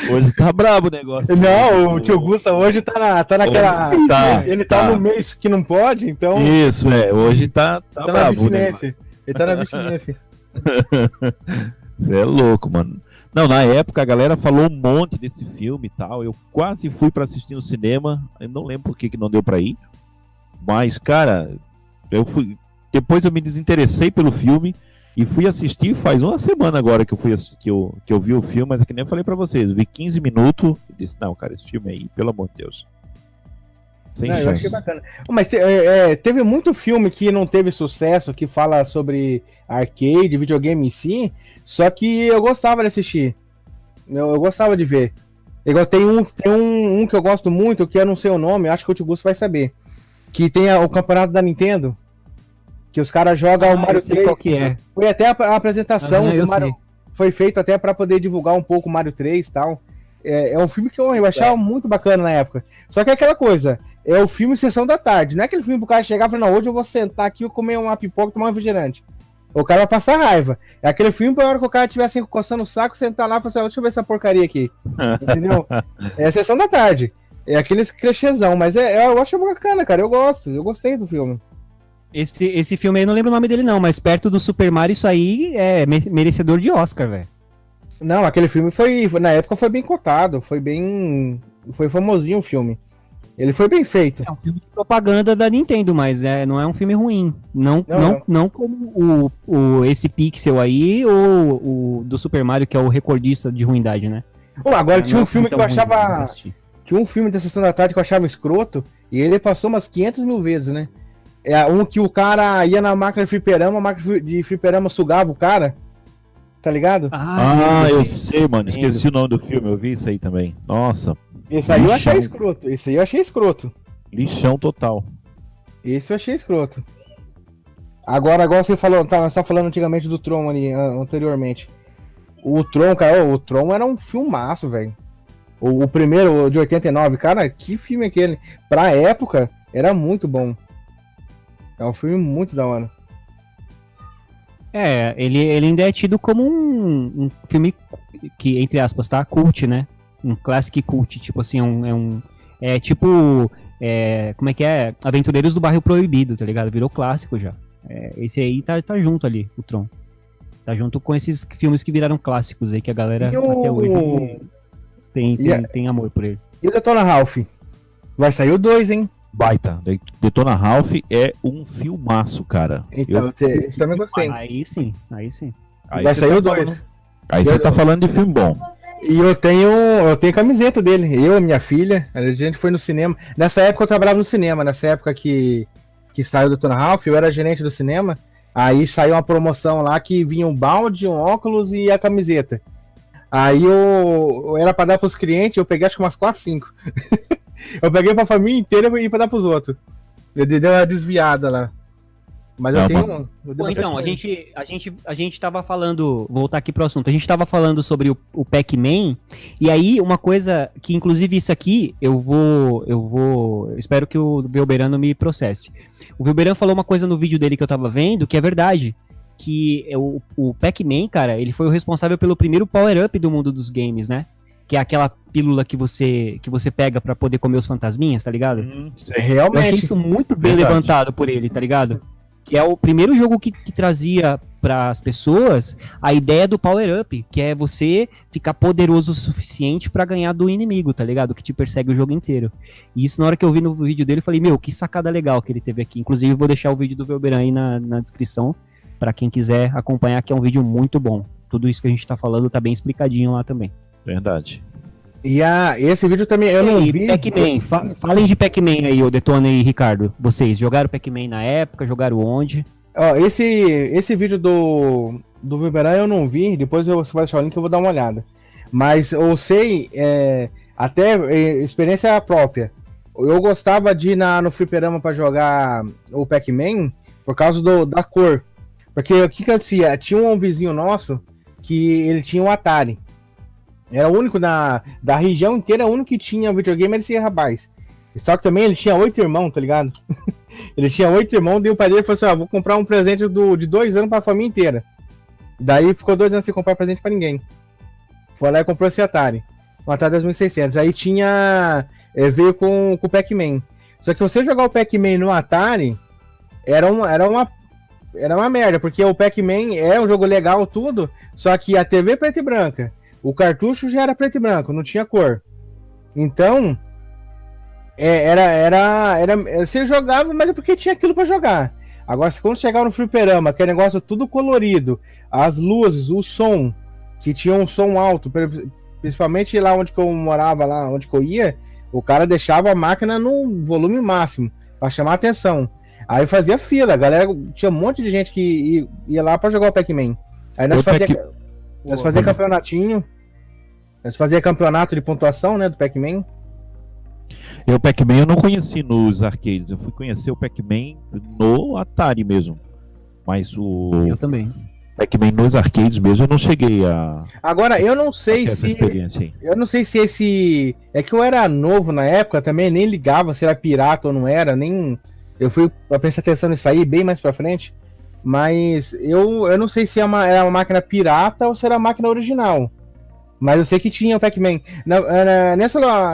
Hoje tá brabo o negócio. Não, o tio Gusta hoje tá naquela. Tá, ele tá tá. no mês que não pode, então. Isso, hoje tá Tá na brabo o abstinência. negócio. Ele tá na abstinência. Você é louco, mano. Não, na época a galera falou um monte desse filme e tal. Eu quase fui pra assistir no cinema. Eu não lembro por que não deu pra ir. Mas, cara, eu fui. Depois eu me desinteressei pelo filme e fui assistir faz uma semana agora que eu fui que eu vi o filme, mas é que nem eu falei pra vocês, eu vi 15 minutos e disse, não, cara, esse filme aí, pelo amor de Deus. Sem Não, eu achei chance. bacana. Mas teve muito filme que não teve sucesso, que fala sobre arcade, videogame em si, só que eu gostava de assistir. Eu gostava de ver. Igual tem um que eu gosto muito, que eu não sei o nome, acho que o Tio Gusto vai saber. Que tem o campeonato da Nintendo. Que os caras jogam o Mario eu sei 3. qual que é. Foi até a apresentação Eu do Mario. sei. Foi feito até pra poder divulgar um pouco o Mario 3 e tal. É um filme que eu achava muito bacana na época. Só que é aquela coisa, é o filme Sessão da Tarde. Não é aquele filme pro cara chegar e falar, não, hoje eu vou sentar aqui e comer uma pipoca e tomar um refrigerante. O cara vai passar raiva. É aquele filme pra hora que o cara estiver assim, coçando o saco, sentar lá e falar assim, deixa eu ver essa porcaria aqui. Entendeu? É a Sessão da Tarde. É aqueles clichêzão, mas eu acho bacana, cara. Eu gostei do filme. Esse filme aí, eu não lembro o nome dele não, mas perto do Super Mario, isso aí é merecedor de Oscar, velho. Não, aquele filme na época foi bem cotado, foi famosinho o filme. Ele foi bem feito. É um filme de propaganda da Nintendo, mas não é um filme ruim. Não como esse Pixel aí ou o do Super Mario, que é o recordista de ruindade, né? Pô, agora tinha Não um é filme que tão eu ruim, não achava. assisti. Tinha um filme da Sessão da Tarde que eu achava escroto, e ele passou umas 500 mil vezes, né? É um que o cara ia na máquina de fliperama, a máquina de fliperama sugava o cara. Tá ligado? Eu sei, mano. Esqueci o nome do filme, eu vi isso aí também. Nossa, Esse aí eu achei lixão. escroto. Esse aí eu achei escroto. lixão total. Esse eu achei escroto. Agora você falou, nós tá falando antigamente do Tron ali, anteriormente. O Tron, cara, o Tron era um filmaço, velho. O primeiro, o de 89, cara, que filme é aquele? Pra época, era muito bom. É um filme muito da hora. Ele ainda é tido como um filme que, entre aspas, tá? Cult, né? Um classic cult, tipo assim, tipo, como é que é? Aventureiros do Bairro Proibido, tá ligado? Virou clássico já. Esse aí tá junto ali, o Tron. Tá junto com esses filmes que viraram clássicos aí, que a galera até hoje tem amor por ele. E o Detona Ralph? Vai sair o 2, hein? Baita. Detona Ralph é um filmaço, cara. Então, eu também gostei. Aí sim, aí sim. Aí Vai você sair tá o 2. falando- Aí você tá falando de filme bom. E eu tenho camiseta dele. Eu e minha filha, a gente foi no cinema. Nessa época eu trabalhava no cinema. Nessa época que saiu do Detona Ralph, eu era gerente do cinema. Aí saiu uma promoção lá que vinha um balde, um óculos e a camiseta. Aí eu era pra dar pros clientes, eu peguei acho que umas 4, 5. Eu peguei pra família inteira e pra dar pros outros. Eu dei uma desviada lá. Mas eu Não, tenho. mano. Bom, então, a gente tava falando, voltar aqui pro assunto, a gente tava falando sobre o Pac-Man, e aí uma coisa que, inclusive, isso aqui, espero que o Velberano me processe. O Velberano falou uma coisa no vídeo dele que eu tava vendo, que é verdade, que o Pac-Man, cara, ele foi o responsável pelo primeiro power-up do mundo dos games, né? Que é aquela pílula que você pega pra poder comer os fantasminhas, tá ligado? Eu achei Realmente. isso muito bem Verdade. levantado por ele, tá ligado? Que é o primeiro jogo que trazia para as pessoas a ideia do power up, que é você ficar poderoso o suficiente pra ganhar do inimigo, tá ligado? Que te persegue o jogo inteiro. E isso na hora que eu vi no vídeo dele, eu falei, meu, que sacada legal que ele teve aqui. Inclusive, eu vou deixar o vídeo do Velberan aí na descrição, pra quem quiser acompanhar, que é um vídeo muito bom. Tudo isso que a gente tá falando tá bem explicadinho lá também. Verdade. E esse vídeo também eu não E vi. Pac-Man, falem de Pac-Man aí, o Detona e Ricardo. Vocês jogaram Pac-Man na época, jogaram onde? Ó, esse vídeo do Velberan eu não vi, depois você vai deixar o link que eu vou dar uma olhada. Mas eu sei, experiência própria. Eu gostava de ir no fliperama pra jogar o Pac-Man por causa da cor. Porque o que acontecia? Tinha um vizinho nosso que ele tinha um Atari. Era o único da região inteira, o único que tinha videogame era esse rapaz. Só que também ele tinha 8 irmãos, tá ligado? Ele tinha 8 irmãos, daí o pai dele falou assim, vou comprar um presente de 2 anos pra família inteira. Daí ficou 2 anos sem comprar presente pra ninguém. Foi lá e comprou esse Atari. Um Atari 2600. Aí veio com o Pac-Man. Só que você jogar o Pac-Man no Atari, era uma merda, porque o Pac-Man é um jogo legal, tudo, só que a TV preta e branca. O cartucho já era preto e branco, não tinha cor. Então, você jogava, mas é porque tinha aquilo pra jogar. Agora, quando chegava no fliperama, que é negócio tudo colorido, as luzes, o som, que tinha um som alto, principalmente lá onde que eu morava, lá onde que eu ia, o cara deixava a máquina no volume máximo, pra chamar a atenção. Aí fazia fila, a galera, tinha um monte de gente que ia lá pra jogar o Pac-Man. Aí nós fazia campeonatinho. Nós fazia campeonato de pontuação, né, do Pac-Man. O Pac-Man eu não conheci nos arcades, eu fui conhecer o Pac-Man no Atari mesmo. Mas o Eu também. Pac-Man nos arcades mesmo eu não cheguei a Agora, eu não sei ter essa se... experiência aí. Eu não sei se esse... É que eu era novo na época, também nem ligava se era pirata ou não era, nem... Eu fui pra prestar atenção nisso aí bem mais pra frente. Mas eu não sei se era uma máquina pirata ou se era a máquina original. Mas eu sei que tinha o Pac-Man.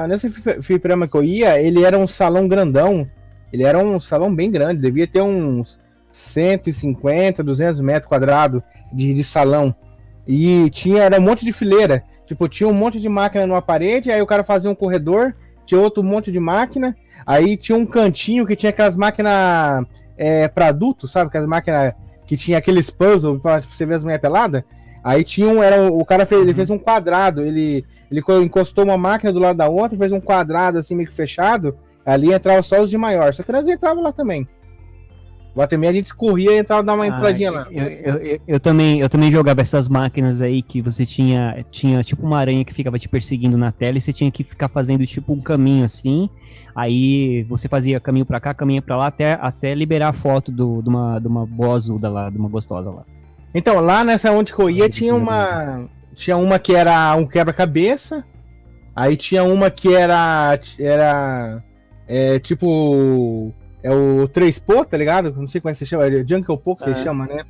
Nesse fliperama que eu ia, ele era um salão grandão. Ele era um salão bem grande. Devia ter uns 150, 200 metros quadrados de salão. E era um monte de fileira. Tipo, tinha um monte de máquina numa parede. Aí o cara fazia um corredor. Tinha outro monte de máquina. Aí tinha um cantinho que tinha aquelas máquinas para adultos, sabe? Aquelas máquinas que tinha aqueles puzzles pra você ver as mulheres peladas. Aí tinha o cara ele fez um quadrado, ele encostou uma máquina do lado da outra, fez um quadrado assim meio que fechado, ali entrava só os de maior, só que nós entrava lá também. Volta e meia a gente escorria e entrava dar uma entradinha lá. Eu também jogava essas máquinas aí que você tinha tipo uma aranha que ficava te perseguindo na tela e você tinha que ficar fazendo tipo um caminho assim. Aí você fazia caminho pra cá, caminho pra lá, até liberar a foto de uma boazuda lá, de uma gostosa lá. Então, lá nessa onde que eu ia, tinha uma que era um quebra-cabeça, aí tinha uma que era tipo... É o 3PO, tá ligado? Não sei como é que você chama, é Jungle Po que você chama, né?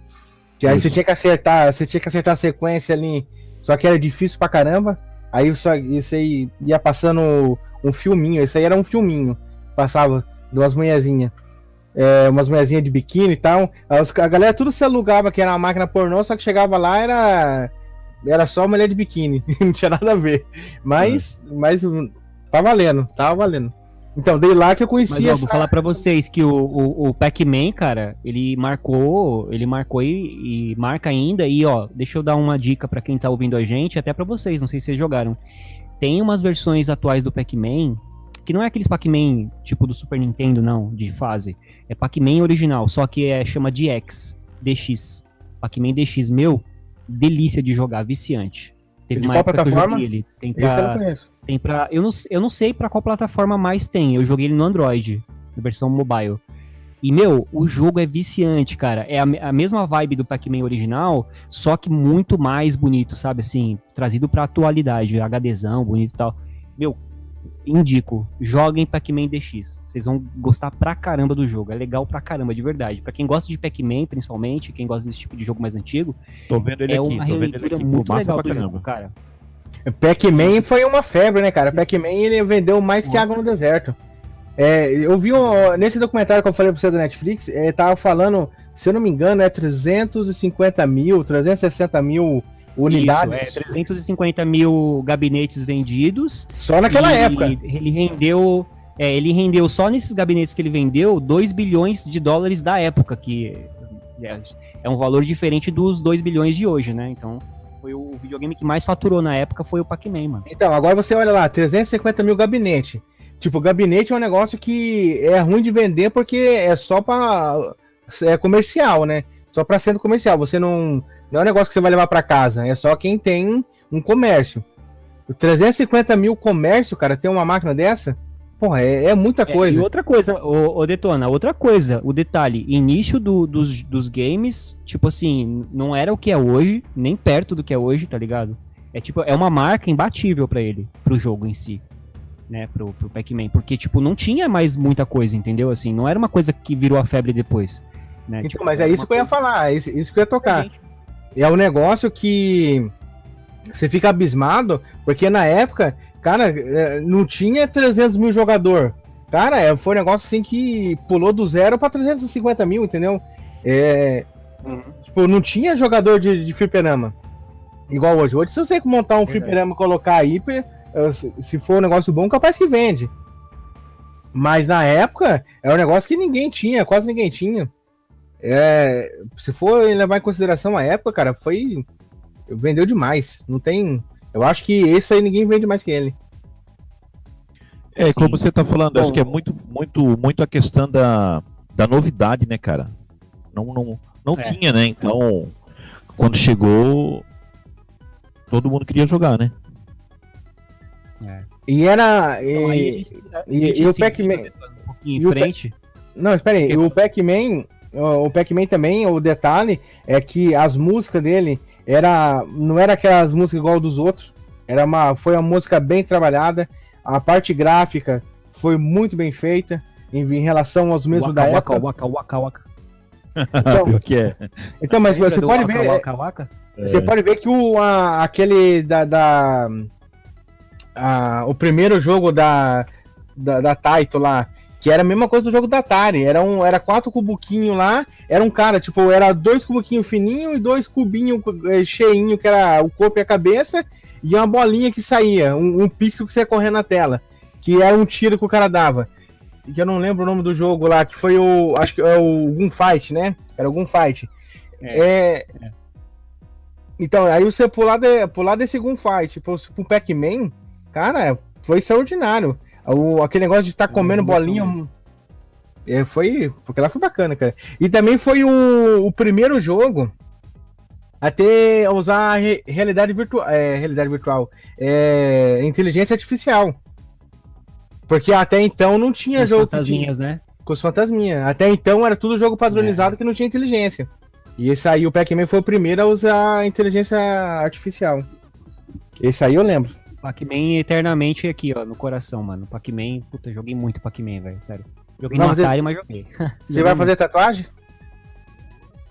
Que aí você tinha que acertar a sequência ali, só que era difícil pra caramba. Aí isso aí ia passando um filminho, isso aí era um filminho, passava de umas mulherzinhas. Umas mulherzinhas de biquíni e tal. A galera tudo se alugava que era uma máquina pornô, só que chegava lá era só mulher de biquíni, não tinha nada a ver. Mas tá valendo. Então, dei lá que eu Mas conheci ó, essa... vou falar pra vocês que o Pac-Man, cara, ele marcou e marca ainda. E ó, deixa eu dar uma dica pra quem tá ouvindo a gente, até pra vocês, não sei se vocês jogaram. Tem umas versões atuais do Pac-Man, que não é aqueles Pac-Man tipo do Super Nintendo, não, de fase. É Pac-Man original, só que chama DX, DX. Pac-Man DX, meu, delícia de jogar, viciante. Teve De uma qual época que eu plataforma? joguei ele. Tem Esse eu não pra, conheço. tem pra, eu não sei pra qual plataforma mais tem. Eu joguei ele no Android, na versão mobile. E, meu, o jogo é viciante, cara. É a mesma vibe do Pac-Man original, só que muito mais bonito, sabe? Assim, trazido pra atualidade, HDzão, bonito e tal. Meu, indico, joguem Pac-Man DX. Vocês vão gostar pra caramba do jogo. É legal pra caramba, de verdade. Pra quem gosta de Pac-Man, principalmente, quem gosta desse tipo de jogo mais antigo, Tô vendo ele é aqui, uma tô vendo ele releitura aqui. muito Pô, massa legal pra do jogo, caramba. cara. Pac-Man foi uma febre, né, cara? Pac-Man, ele vendeu mais que água no deserto. Eu vi nesse documentário que eu falei pra você da Netflix, tava falando, se eu não me engano, 350 mil, 360 mil unidades. Isso, 350 mil gabinetes vendidos. Só naquela época. Ele rendeu só nesses gabinetes que ele vendeu 2 bilhões de dólares da época, que é um valor diferente dos 2 bilhões de hoje, né? Então, foi o videogame que mais faturou na época, foi o Pac-Man, mano. Então, agora você olha lá, 350 mil gabinete. Tipo, gabinete é um negócio que é ruim de vender porque é só pra... é comercial, né? Só pra centro comercial. Você não é um negócio que você vai levar pra casa. É só quem tem um comércio. 350 mil comércio, cara, ter uma máquina dessa? Porra, é muita coisa. E outra coisa, ô Detona, outra coisa, o detalhe, início dos games, tipo assim, não era o que é hoje, nem perto do que é hoje, tá ligado? É uma marca imbatível pra ele, pro jogo em si, né, pro Pac-Man, porque, tipo, não tinha mais muita coisa, entendeu? Assim, não era uma coisa que virou a febre depois, né? Então, Tipo, mas é isso que eu ia falar, isso que eu ia tocar. É um negócio que você fica abismado, porque na época, cara, não tinha 300 mil jogador. Cara, foi um negócio assim que pulou do 0 pra 350 mil, entendeu? Tipo, não tinha jogador de fliperama. Igual hoje. Hoje, se você montar um fliperama e colocar aí, se for um negócio bom, capaz que vende. Mas na época, é um negócio que ninguém tinha, quase ninguém tinha. Se for levar em consideração a época, cara, vendeu demais. Não tem. Eu acho que esse aí ninguém vende mais que ele. Como você tá falando, acho que é muito a questão da novidade, né, cara? Não tinha, né? Então, quando chegou, todo mundo queria jogar, né? E era. Então, E o Pac-Man. Um pouquinho em frente. Não, espera aí. O Pac-Man também, o detalhe é que as músicas dele não era aquelas músicas igual dos outros. Foi uma música bem trabalhada. A parte gráfica foi muito bem feita em relação aos mesmos da época. Waka. Então, que é. então, mas você pode ver. Waka? Você pode ver que aquele o primeiro jogo da Taito lá, que era a mesma coisa do jogo da Atari, era 4 cubuquinhos lá, era um cara, tipo, era 2 cubuquinhos fininhos e 2 cubinhos cheinhos, que era o corpo e a cabeça, e uma bolinha que saía, um pixel que você ia correndo na tela, que era um tiro que o cara dava. Que eu não lembro o nome do jogo lá, que foi acho que é o Gunfight, né? Era o Gunfight. Então, aí você pular desse Gunfight pro Pac-Man, cara, foi extraordinário. Aquele negócio de estar comendo bolinha. Porque lá foi bacana, cara. E também foi o primeiro jogo a ter usar realidade virtual. Inteligência artificial. Porque até então não tinha jogo. Fantasminhas, né? Com os fantasminhas. Até então era tudo jogo padronizado que não tinha inteligência. E esse aí, o Pac-Man foi o primeiro a usar a inteligência artificial. Esse aí eu lembro. Pac-Man eternamente aqui, ó, no coração, mano. Pac-Man, puta, joguei muito Pac-Man, velho, sério. Joguei no Atari, mas joguei. Você vai fazer tatuagem?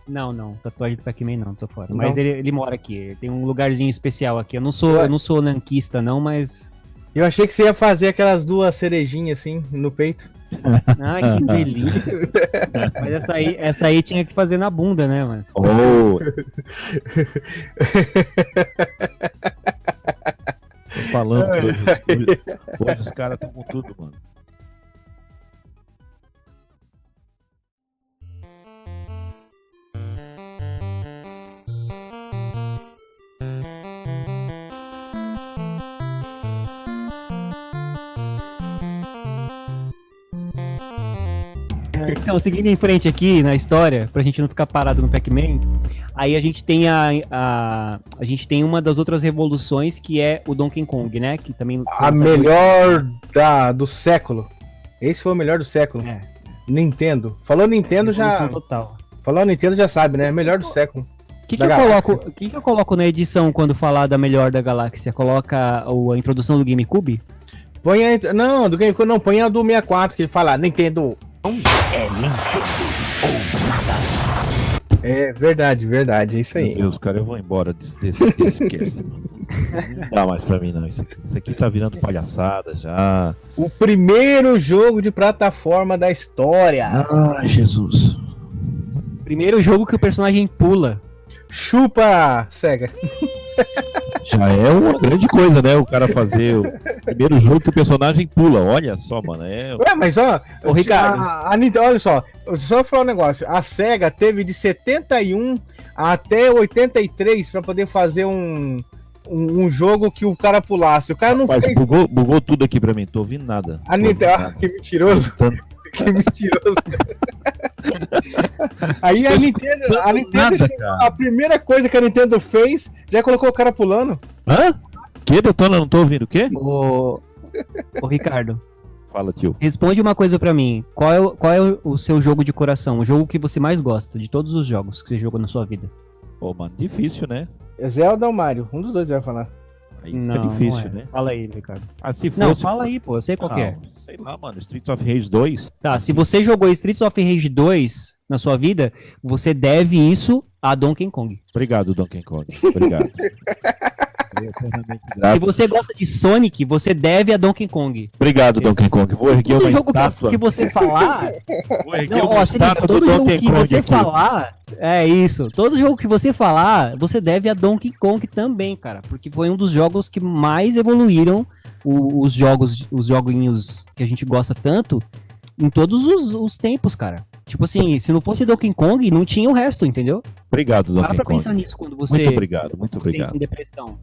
Não, tatuagem do Pac-Man não, tô fora. Não. Mas ele mora aqui, tem um lugarzinho especial aqui. Eu não sou nankista não, mas... Eu achei que você ia fazer aquelas 2 cerejinhas assim, no peito. Ai, que delícia. Mas essa aí tinha que fazer na bunda, né, mano? Tô falando que hoje os caras estão com tudo, mano. Então, seguindo em frente aqui na história, pra gente não ficar parado no Pac-Man, aí a gente tem a gente tem uma das outras revoluções que é o Donkey Kong, né? Que também A melhor do século. Esse foi o melhor do século. É. Nintendo. Falou Nintendo revolução já. total. Falou Nintendo já sabe, né? Melhor do século. O que Da eu galáxia. coloco, que eu coloco na edição quando falar da melhor da galáxia? Coloca a introdução do GameCube? Põe a. Não, do GameCube não, põe a do 64, que ele fala Nintendo. É verdade, verdade, é isso Meu aí. Deus, cara, eu vou embora desse cast. Não dá mais pra mim, não. Isso aqui tá virando palhaçada já. O primeiro jogo de plataforma da história. Ai, Jesus. Primeiro jogo que o personagem pula. Chupa, Sega. Já é uma grande coisa, né? O cara fazer o primeiro jogo que o personagem pula. Olha só, mano. Ué, mas ó, Ô, Ricardo. a Nintendo, olha só, só falar um negócio. A Sega teve de 71 até 83 pra poder fazer um jogo que o cara pulasse. O cara não Mas fez. bugou tudo aqui pra mim. Tô ouvindo nada. A Nintendo, que mentiroso, que mentiroso. Aí a Nintendo nada, chegou, cara. a primeira coisa que a Nintendo fez, já colocou o cara pulando. Hã? Que, Detona? Não tô ouvindo o quê? Ô Ricardo, Fala, tio. responde uma coisa pra mim. Qual é o seu jogo de coração? O jogo que você mais gosta de todos os jogos que você jogou na sua vida? Pô, mano, difícil, né? Zelda ou Mario? Um dos dois vai falar. Aí fica difícil, né? Fala aí, Ricardo. Ah, se fosse... Não, fala aí, pô. Eu sei qual que é. Sei lá, mano. Streets of Rage 2. Tá, se você jogou Streets of Rage 2 na sua vida, você deve isso a Donkey Kong. Obrigado, Donkey Kong. Obrigado. Eu eternamente Se grato. você gosta de Sonic, você deve a Donkey Kong. Obriogo, Donkey Kong. Vou erguer Todo uma jogo estátua. que você falar, Vou erguer não, uma ó, se liga, estátua do todo jogo Donkey que Kong você aqui. falar, é isso. Todo jogo que você falar, você deve a Donkey Kong também, cara, porque foi um dos jogos que mais evoluíram os joguinhos que a gente gosta tanto em todos os tempos, cara. Tipo assim, se não fosse Donkey Kong, não tinha o resto, entendeu? Obrigado, Para Donkey pra Kong. pensar nisso quando você Muito obrigado, muito você obrigado. entra em depressão.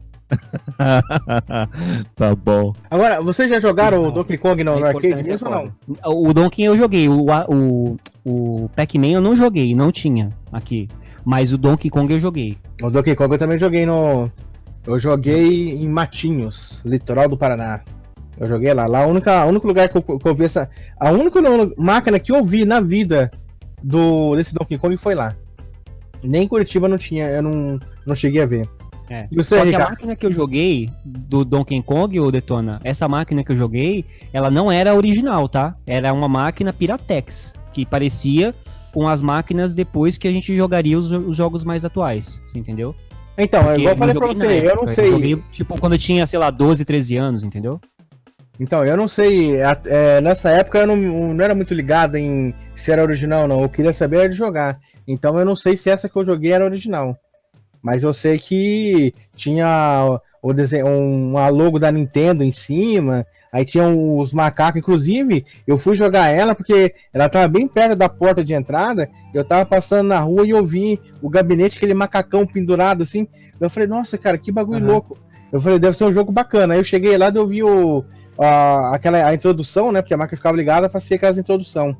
Tá bom. Agora, vocês já jogaram o Donkey Kong no A arcade importância mesmo ou é não? foda. O Donkey eu joguei, o Pac-Man eu não joguei, não tinha aqui. Mas o Donkey Kong eu joguei. O Donkey Kong eu também joguei no. Eu joguei em Matinhos, litoral do Paraná. Eu joguei lá. Lá o único lugar que eu vi essa. A única máquina que eu vi na vida desse Donkey Kong foi lá. Nem em Curitiba não tinha, eu não cheguei a ver. É. E você, Só que a Ricardo? máquina que eu joguei do Donkey Kong, ou Detona, essa máquina que eu joguei, ela não era original, tá? Era uma máquina Piratex, que parecia com as máquinas depois que a gente jogaria os jogos mais atuais, você entendeu? Então, Porque igual eu falei pra joguei na você, eu não época, sei. joguei, tipo, quando eu tinha, sei lá, 12, 13 anos, entendeu? Então, eu não sei. Nessa época eu não era muito ligado em se era original ou não. Eu queria saber era de jogar. Então eu não sei se essa que eu joguei era original. Mas eu sei que tinha o desenho, uma logo da Nintendo em cima. Aí tinha os macacos. Inclusive, eu fui jogar ela porque ela tava bem perto da porta de entrada. Eu tava passando na rua e eu vi o gabinete, aquele macacão pendurado assim. Eu falei, nossa, cara, que bagulho louco. Eu falei, deve ser um jogo bacana. Aí eu cheguei lá e eu vi a introdução, né? Porque a máquina ficava ligada, fazia aquelas introdução.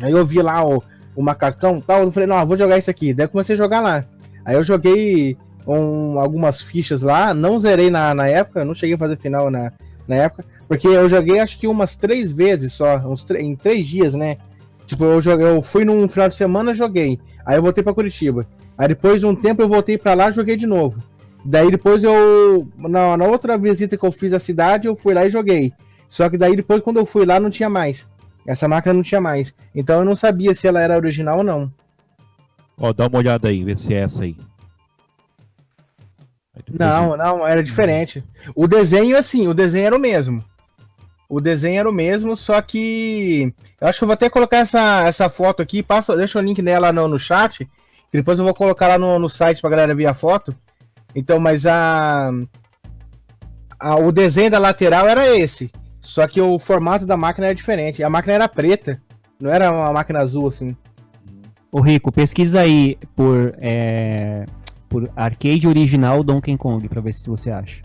Aí eu vi lá o macacão e tal. Eu falei, não, vou jogar isso aqui. Daí eu comecei a jogar lá. Aí eu joguei algumas fichas lá. Não zerei na época, não cheguei a fazer final na época. Porque eu joguei acho que umas 3 vezes só, em 3 dias, né? Tipo, eu fui num final de semana, joguei. Aí eu voltei pra Curitiba. Aí depois de um tempo eu voltei pra lá e joguei de novo. Daí depois na outra visita que eu fiz à cidade, eu fui lá e joguei. Só que daí depois quando eu fui lá não tinha mais. Essa máquina não tinha mais. Então eu não sabia se ela era original ou não. Ó, dá uma olhada aí, vê se é essa aí. Aí depois Não, era diferente. O desenho, assim, o desenho era o mesmo. O desenho era o mesmo, só que... Eu acho que eu vou até colocar essa foto aqui, deixa o link dela no chat, que depois eu vou colocar lá no site pra galera ver a foto. Então, mas o desenho da lateral era esse. Só que o formato da máquina era diferente. A máquina era preta, não era uma máquina azul, assim. Ô Rico, pesquisa aí por arcade original Donkey Kong, pra ver se você acha.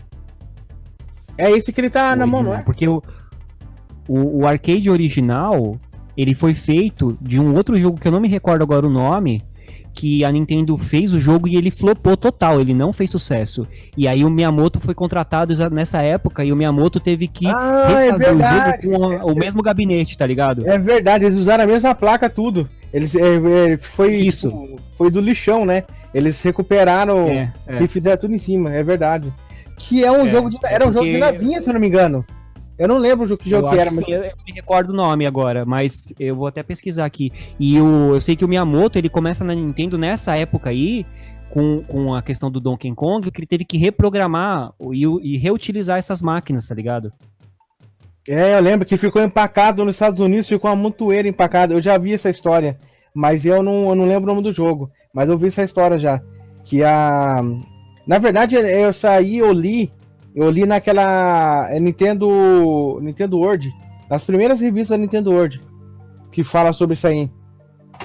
É esse que ele tá na mão, não é? Porque o arcade original, ele foi feito de um outro jogo que eu não me recordo agora o nome, que a Nintendo fez o jogo e ele flopou total, ele não fez sucesso. E aí o Miyamoto foi contratado nessa época e o Miyamoto teve que refazer o jogo com o mesmo gabinete, tá ligado? É verdade, eles usaram a mesma placa, tudo. Eles foi Isso. tipo, foi do lixão, né? Eles recuperaram É. e fizeram tudo em cima, é verdade. Que é um jogo de, era um jogo de porque- navinha, se eu não me engano. Eu não lembro que jogo Eu que acho era, que mas sim, eu me recordo o nome agora, mas eu vou até pesquisar aqui. E eu sei que o Miyamoto, ele começa na Nintendo nessa época aí, com a questão do Donkey Kong, que ele teve que reprogramar e reutilizar essas máquinas, tá ligado? eu lembro que ficou empacado nos Estados Unidos, ficou uma montoeira empacada. Eu já vi essa história, mas eu não lembro o nome do jogo. Mas eu vi essa história já. Que na verdade, eu li naquela Nintendo World, nas primeiras revistas da Nintendo World, que fala sobre isso aí.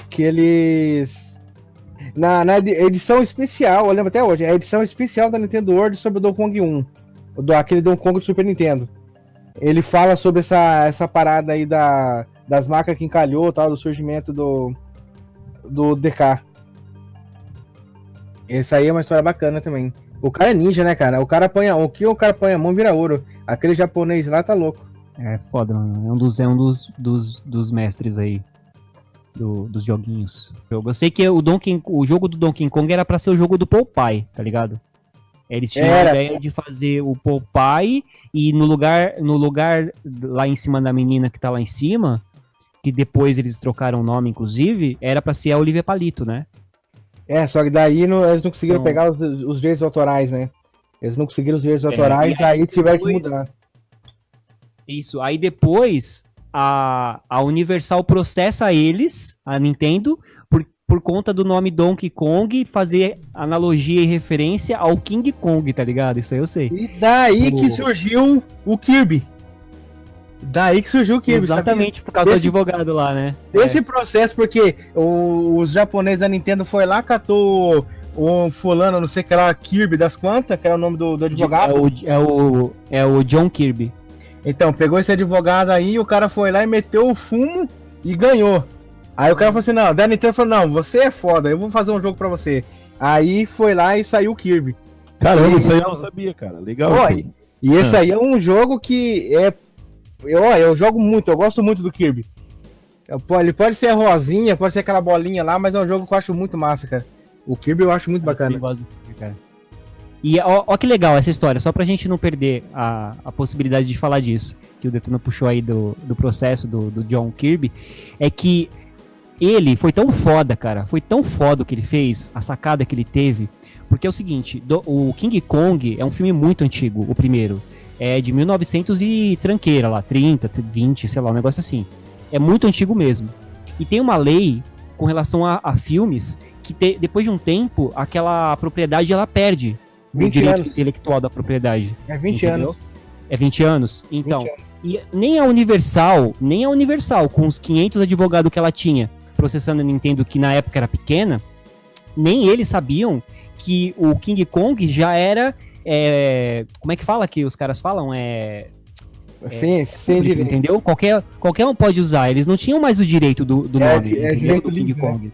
Que eles. Na edição especial, eu lembro até hoje, a edição especial da Nintendo World sobre o Donkey Kong 1. Aquele Donkey Kong do Super Nintendo. Ele fala sobre essa parada aí das máquinas que encalhou, tal, do surgimento do DK. Essa aí é uma história bacana também. O cara é ninja, né, cara? O cara põe a mão vira ouro. Aquele japonês lá tá louco. É foda, mano. É um dos mestres aí dos joguinhos. Eu sei que o jogo do Donkey Kong era pra ser o jogo do Popeye, tá ligado? Eles tinham a ideia de fazer o Popeye e no lugar lá em cima da menina que tá lá em cima, que depois eles trocaram o nome, inclusive, era pra ser a Olivia Palito, né? Só que daí eles não conseguiram Então- pegar os direitos autorais, né? Eles não conseguiram os direitos autorais, daí tiveram que mudar. Isso, aí depois a Universal processa eles, a Nintendo, por conta do nome Donkey Kong fazer analogia e referência ao King Kong, tá ligado? Isso aí eu sei. E daí que surgiu o Kirby. Exatamente, por causa do advogado lá, né? Desse processo, porque os japoneses da Nintendo foi lá, catou o fulano, não sei que era Kirby das quantas, que era o nome do advogado. É o John Kirby. Então, pegou esse advogado aí, o cara foi lá e meteu o fumo e ganhou. Aí o cara falou assim, não, da Nintendo falou, não, você é foda, eu vou fazer um jogo pra você. Aí foi lá e saiu o Kirby. Caramba, isso aí eu não sabia, cara. Legal. Ó, isso aí. e esse aí é um jogo que eu jogo muito, eu gosto muito do Kirby. Ele pode ser rosinha, pode ser aquela bolinha lá, mas é um jogo que eu acho muito massa, cara. O Kirby eu acho muito bacana. Eu gosto do Kirby, cara. E ó que legal essa história, só pra gente não perder a possibilidade de falar disso, que o Detona puxou aí do processo do John Kirby, é que ele foi tão foda, cara, foi tão foda o que ele fez, a sacada que ele teve, porque é o seguinte, o King Kong é um filme muito antigo, o primeiro, é de 1900 e tranqueira lá, 30, 20, sei lá, um negócio assim, é muito antigo mesmo, e tem uma lei com relação a filmes, que depois de um tempo, aquela propriedade ela perde 20 o direito anos. intelectual da propriedade. É 20 entendeu? anos. É 20 anos? Então, 20 anos. e nem a Universal, com os 500 advogados que ela tinha processando a Nintendo, que na época era pequena, nem eles sabiam que o King Kong já era, como é que fala que os caras falam? Sim, sem direito. Entendeu? Qualquer um pode usar, eles não tinham mais o direito do nome, entendeu? direito do King livre, Kong.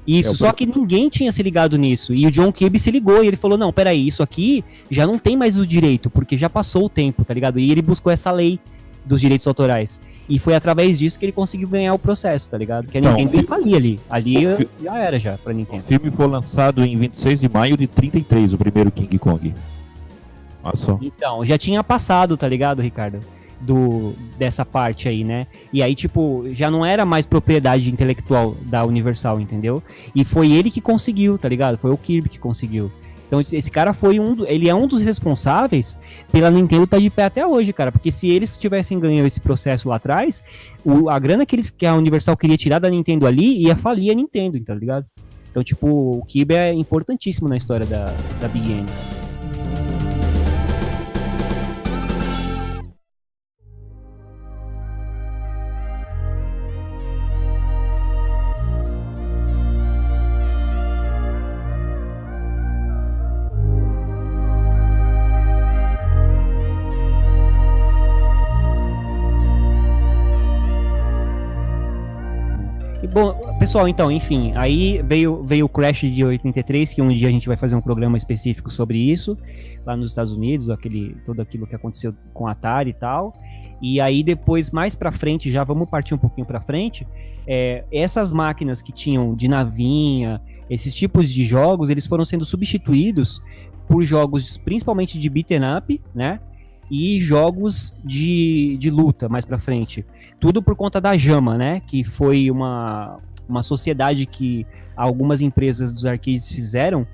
Isso, É, só que ninguém tinha se ligado nisso. E o John Kirby se ligou e ele falou, não, peraí, isso aqui já não tem mais o direito, porque já passou o tempo, tá ligado? E ele buscou essa lei dos direitos autorais. E foi através disso que ele conseguiu ganhar o processo, tá ligado? Que a Não, Nintendo ia falir ali. Ali o fi- já era já pra O Nintendo. filme foi lançado em 26 de maio de 33, o primeiro King Kong. Olha só. Então, já tinha passado, tá ligado, Ricardo? Dessa parte aí, né? E aí, tipo, já não era mais propriedade intelectual da Universal, entendeu? E foi ele que conseguiu, tá ligado? Foi o Kirby que conseguiu. Então, esse cara foi ele é um dos responsáveis pela Nintendo estar de pé até hoje, cara. Porque se eles tivessem ganho esse processo lá atrás, a grana que a Universal queria tirar da Nintendo ali ia falir a Nintendo, tá ligado? Então, tipo, o Kirby é importantíssimo na história da Big N. Bom, pessoal, então, enfim, aí veio o Crash de 83, que um dia a gente vai fazer um programa específico sobre isso, lá nos Estados Unidos, tudo aquilo que aconteceu com a Atari e tal. E aí depois, mais pra frente, já vamos partir um pouquinho pra frente, essas máquinas que tinham de navinha, esses tipos de jogos, eles foram sendo substituídos por jogos principalmente de beat'em up, né? E jogos de luta mais pra frente. Tudo por conta da JAMA, né? Que foi uma sociedade que algumas empresas dos arcades fizeram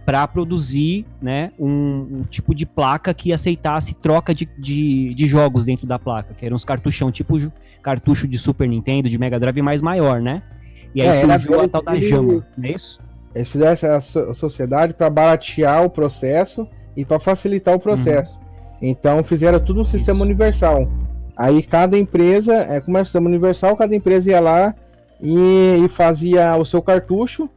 para produzir, né, um tipo de placa que aceitasse troca de jogos dentro da placa, que eram uns cartuchão, tipo cartucho de Super Nintendo, de Mega Drive mais maior, né? E aí surgiu a tal da JAMA, não é isso? Eles fizeram essa sociedade para baratear o processo e para facilitar o processo. Então fizeram tudo um sistema universal. Aí cada empresa, como é um sistema universal, cada empresa ia lá e fazia o seu cartucho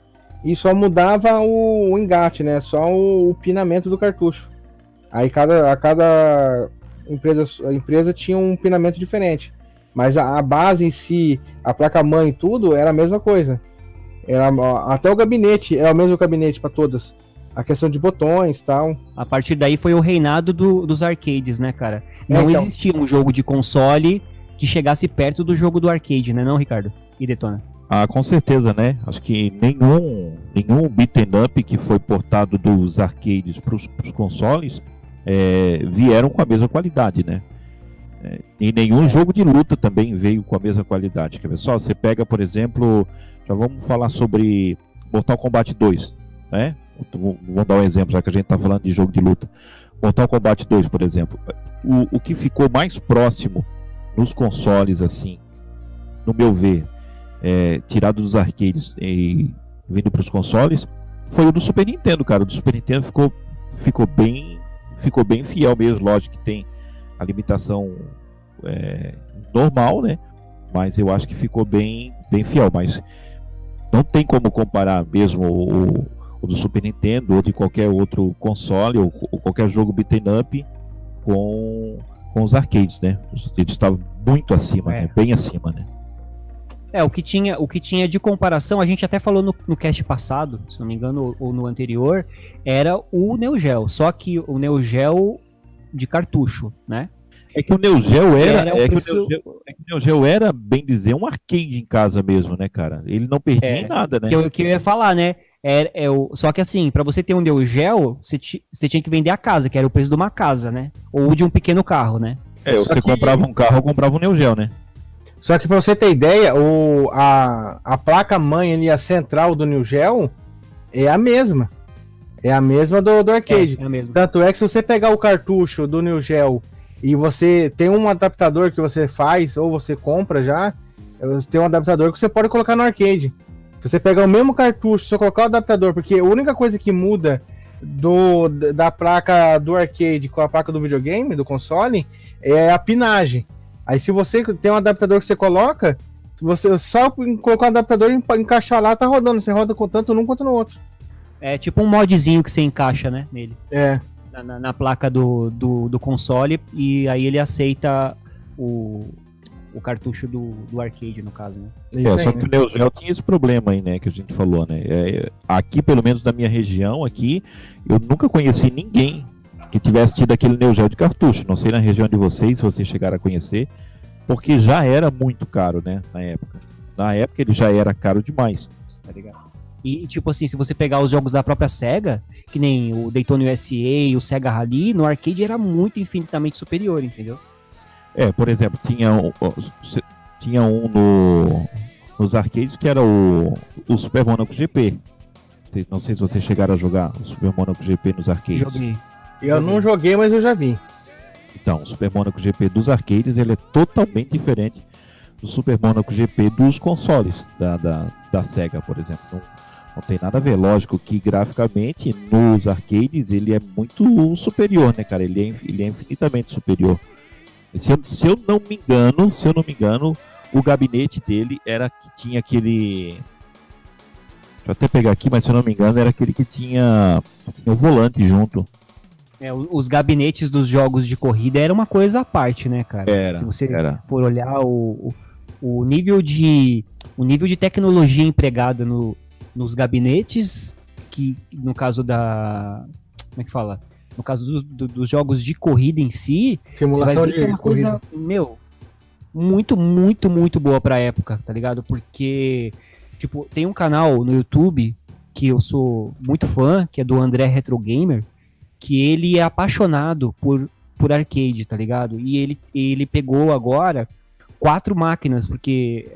e só mudava o engate, né? Só o pinamento do cartucho. Aí cada empresa tinha um pinamento diferente. Mas a base em si, a placa-mãe e tudo, era a mesma coisa. Até o gabinete, era o mesmo gabinete para todas. A questão de botões e tal. A partir daí foi o reinado dos arcades, né, cara? Não então, existia um jogo de console que chegasse perto do jogo do arcade, né, não, Ricardo? E Detona? Ah, com certeza, né? Acho que nenhum beat'em up que foi portado dos arcades para os consoles vieram com a mesma qualidade, né? E nenhum jogo de luta também veio com a mesma qualidade. Quer ver só? Você pega, por exemplo, já vamos falar sobre Mortal Kombat 2, né? Vou dar um exemplo, já que a gente está falando de jogo de luta. Mortal Kombat 2, por exemplo. O que ficou mais próximo nos consoles, assim, no meu ver, tirado dos arcades e vindo para os consoles, foi o do Super Nintendo, cara. O do Super Nintendo ficou bem fiel mesmo. Lógico que tem a limitação normal, né? Mas eu acho que ficou bem fiel. Mas não tem como comparar mesmo o do Super Nintendo ou de qualquer outro console ou qualquer jogo beat'em up com os arcades, né? Eles estavam muito acima, né? Bem acima, né? O que tinha de comparação, a gente até falou no cast passado, se não me engano, ou no anterior, era o Neo Geo, só que o Neo Geo de cartucho, né? É que o Neo Geo o Neo Geo era, bem dizer, um arcade em casa mesmo, né, cara? Ele não perdia em nada, né? Que eu ia falar, né? Só que assim, pra você ter um Neo Geo, você tinha que vender a casa, que era o preço de uma casa, né? Ou de um pequeno carro, né? Você comprava um carro ou comprava um Neo Geo, né? Só que pra você ter ideia, a placa-mãe ali, a central do Neo Geo, é a mesma. É a mesma do arcade. É a mesma. Tanto é que se você pegar o cartucho do Neo Geo e você tem um adaptador que você faz, ou você compra já, tem um adaptador que você pode colocar no arcade. Se você pegar o mesmo cartucho, só colocar o adaptador, porque a única coisa que muda da placa do arcade com a placa do videogame, do console, é a pinagem. Aí se você tem um adaptador que você coloca, você só colocar o adaptador e encaixar lá, tá rodando. Você roda com tanto num quanto no outro. É tipo um modzinho que você encaixa, né, nele. Na placa do console, e aí ele aceita o cartucho do arcade, no caso, né? Só que o Neo Geo tinha esse problema aí, né, que a gente falou, né? Aqui, pelo menos na minha região, aqui, eu nunca conheci ninguém que tivesse tido aquele Neo Geo de cartucho. Não sei na região de vocês, se vocês chegaram a conhecer, porque já era muito caro, né, na época. Na época ele já era caro demais, tá ligado? E, tipo assim, se você pegar os jogos da própria SEGA, que nem o Daytona USA e o Sega Rally, no arcade era muito infinitamente superior, entendeu? Por exemplo, tinha um nos arcades que era o Super Monaco GP. Não sei se vocês chegaram a jogar o Super Monaco GP nos arcades. Joguei. Eu não joguei, mas eu já vi. Então, o Super Monaco GP dos arcades, ele é totalmente diferente do Super Monaco GP dos consoles da SEGA, por exemplo. Não tem nada a ver. Lógico que graficamente nos arcades ele é muito superior, né, cara? Ele é infinitamente superior. Se eu não me engano, o gabinete dele tinha aquele... Deixa eu até pegar aqui, mas se eu não me engano, era aquele que tinha o volante junto. Os gabinetes dos jogos de corrida era uma coisa à parte, né, cara? Era, Se você for olhar o o nível de tecnologia empregada nos gabinetes, que no caso da... Como é que fala? No caso dos jogos de corrida em si, Simulação você vai ver que é de uma corrida. coisa, muito, muito, muito boa pra época, tá ligado? Porque, tipo, tem um canal no YouTube que eu sou muito fã, que é do André Retro Gamer, que ele é apaixonado por arcade, tá ligado? E ele pegou agora 4 máquinas, porque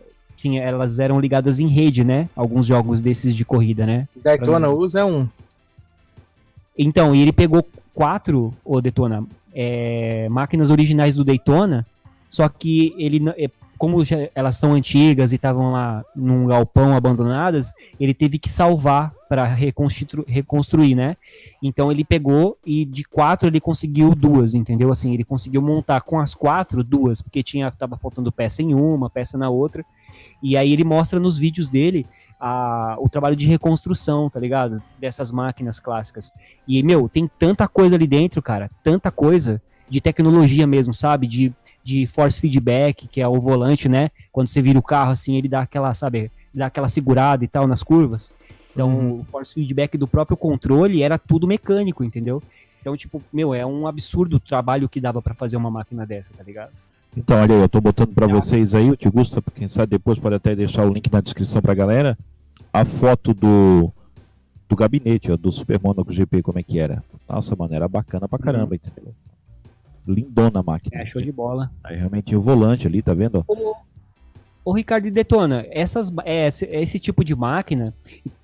elas eram ligadas em rede, né? Alguns jogos desses de corrida, né? Daytona usa um. Então, e ele pegou 4, Detona, máquinas originais do Daytona, só que ele, como elas são antigas e estavam lá num galpão abandonadas, ele teve que salvar para reconstruir, né? Então ele pegou e de 4 ele conseguiu 2, entendeu? Assim, ele conseguiu montar com as 4, 2, porque tava faltando peça em uma, peça na outra. E aí ele mostra nos vídeos dele o trabalho de reconstrução, tá ligado? Dessas máquinas clássicas. E, tem tanta coisa ali dentro, cara, tanta coisa de tecnologia mesmo, sabe? De force feedback, que é o volante, né? Quando você vira o carro, assim, ele dá aquela, sabe? Dá aquela segurada e tal nas curvas. Então, o force feedback do próprio controle era tudo mecânico, entendeu? Então, tipo, é um absurdo o trabalho que dava pra fazer uma máquina dessa, tá ligado? Então, olha aí, eu tô botando pra vocês aí, o Tio Gusta, quem sabe depois pode até deixar o link na descrição pra galera, a foto do gabinete, ó, do Super Monaco GP, como é que era. Nossa, mano, era bacana pra caramba, entendeu? Lindona a máquina. Show de bola. Aí realmente tinha o volante ali, tá vendo? Ô Ricardo, Detona, esse tipo de máquina,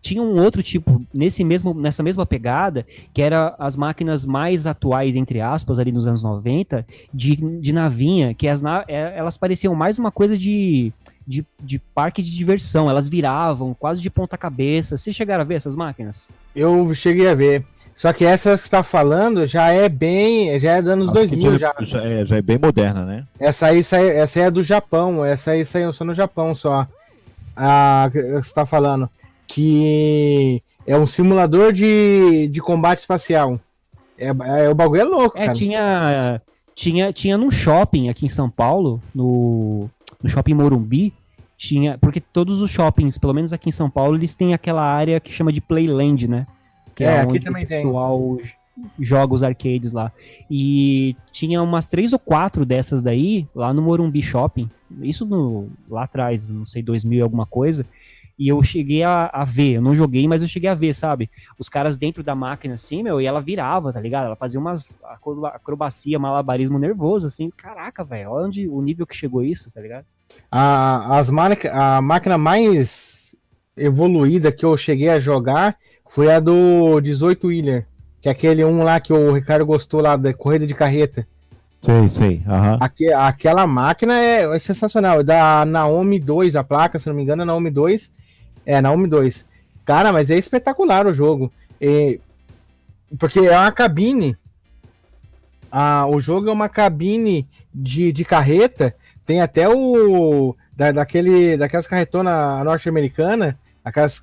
tinha um outro tipo, nessa mesma pegada, que era as máquinas mais atuais, entre aspas, ali nos anos 90, de navinha, que elas pareciam mais uma coisa de parque de diversão, elas viravam quase de ponta cabeça. Vocês chegaram a ver essas máquinas? Eu cheguei a ver. Só que essa que você tá falando já é dos anos 2000 já. Já é bem moderna, né? Essa aí é do Japão. Essa aí saiu só no Japão só. A que você tá falando. Que é um simulador de combate espacial. O bagulho é louco, cara. Tinha num shopping aqui em São Paulo, no Shopping Morumbi, porque todos os shoppings, pelo menos aqui em São Paulo, eles têm aquela área que chama de Playland, né? Que é aqui onde também o pessoal joga os arcades lá. E tinha umas 3 ou 4 dessas daí lá no Morumbi Shopping. Isso lá atrás, não sei, 2000 e alguma coisa. E eu cheguei a ver, eu não joguei, mas eu cheguei a ver, sabe? Os caras dentro da máquina assim, e ela virava, tá ligado? Ela fazia umas acrobacia, malabarismo nervoso, assim. Caraca, velho, olha o nível que chegou isso, tá ligado? A máquina mais evoluída que eu cheguei a jogar foi a do 18 Wheeler, que é aquele lá que o Ricardo gostou lá, da corrida de carreta. Sei. Aham. Aquela máquina é sensacional. É da Naomi 2, a placa, se não me engano, é Naomi 2. Naomi 2. Cara, mas é espetacular o jogo. Porque é uma cabine. O jogo é uma cabine de carreta. Tem até daquelas carretonas norte-americanas, aquelas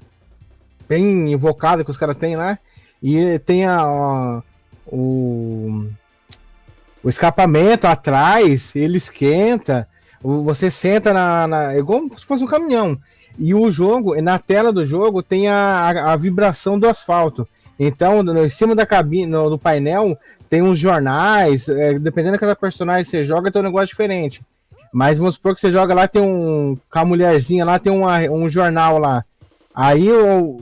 bem invocadas que os caras têm lá. E tem o escapamento atrás, ele esquenta. Você senta igual se fosse um caminhão. E o jogo, na tela do jogo, tem a vibração do asfalto. Então, em cima da cabine, do painel, tem uns jornais. Dependendo daquela personagem que você joga, tem um negócio diferente. Mas vamos supor que você joga lá, tem com a mulherzinha lá, tem um jornal lá. Aí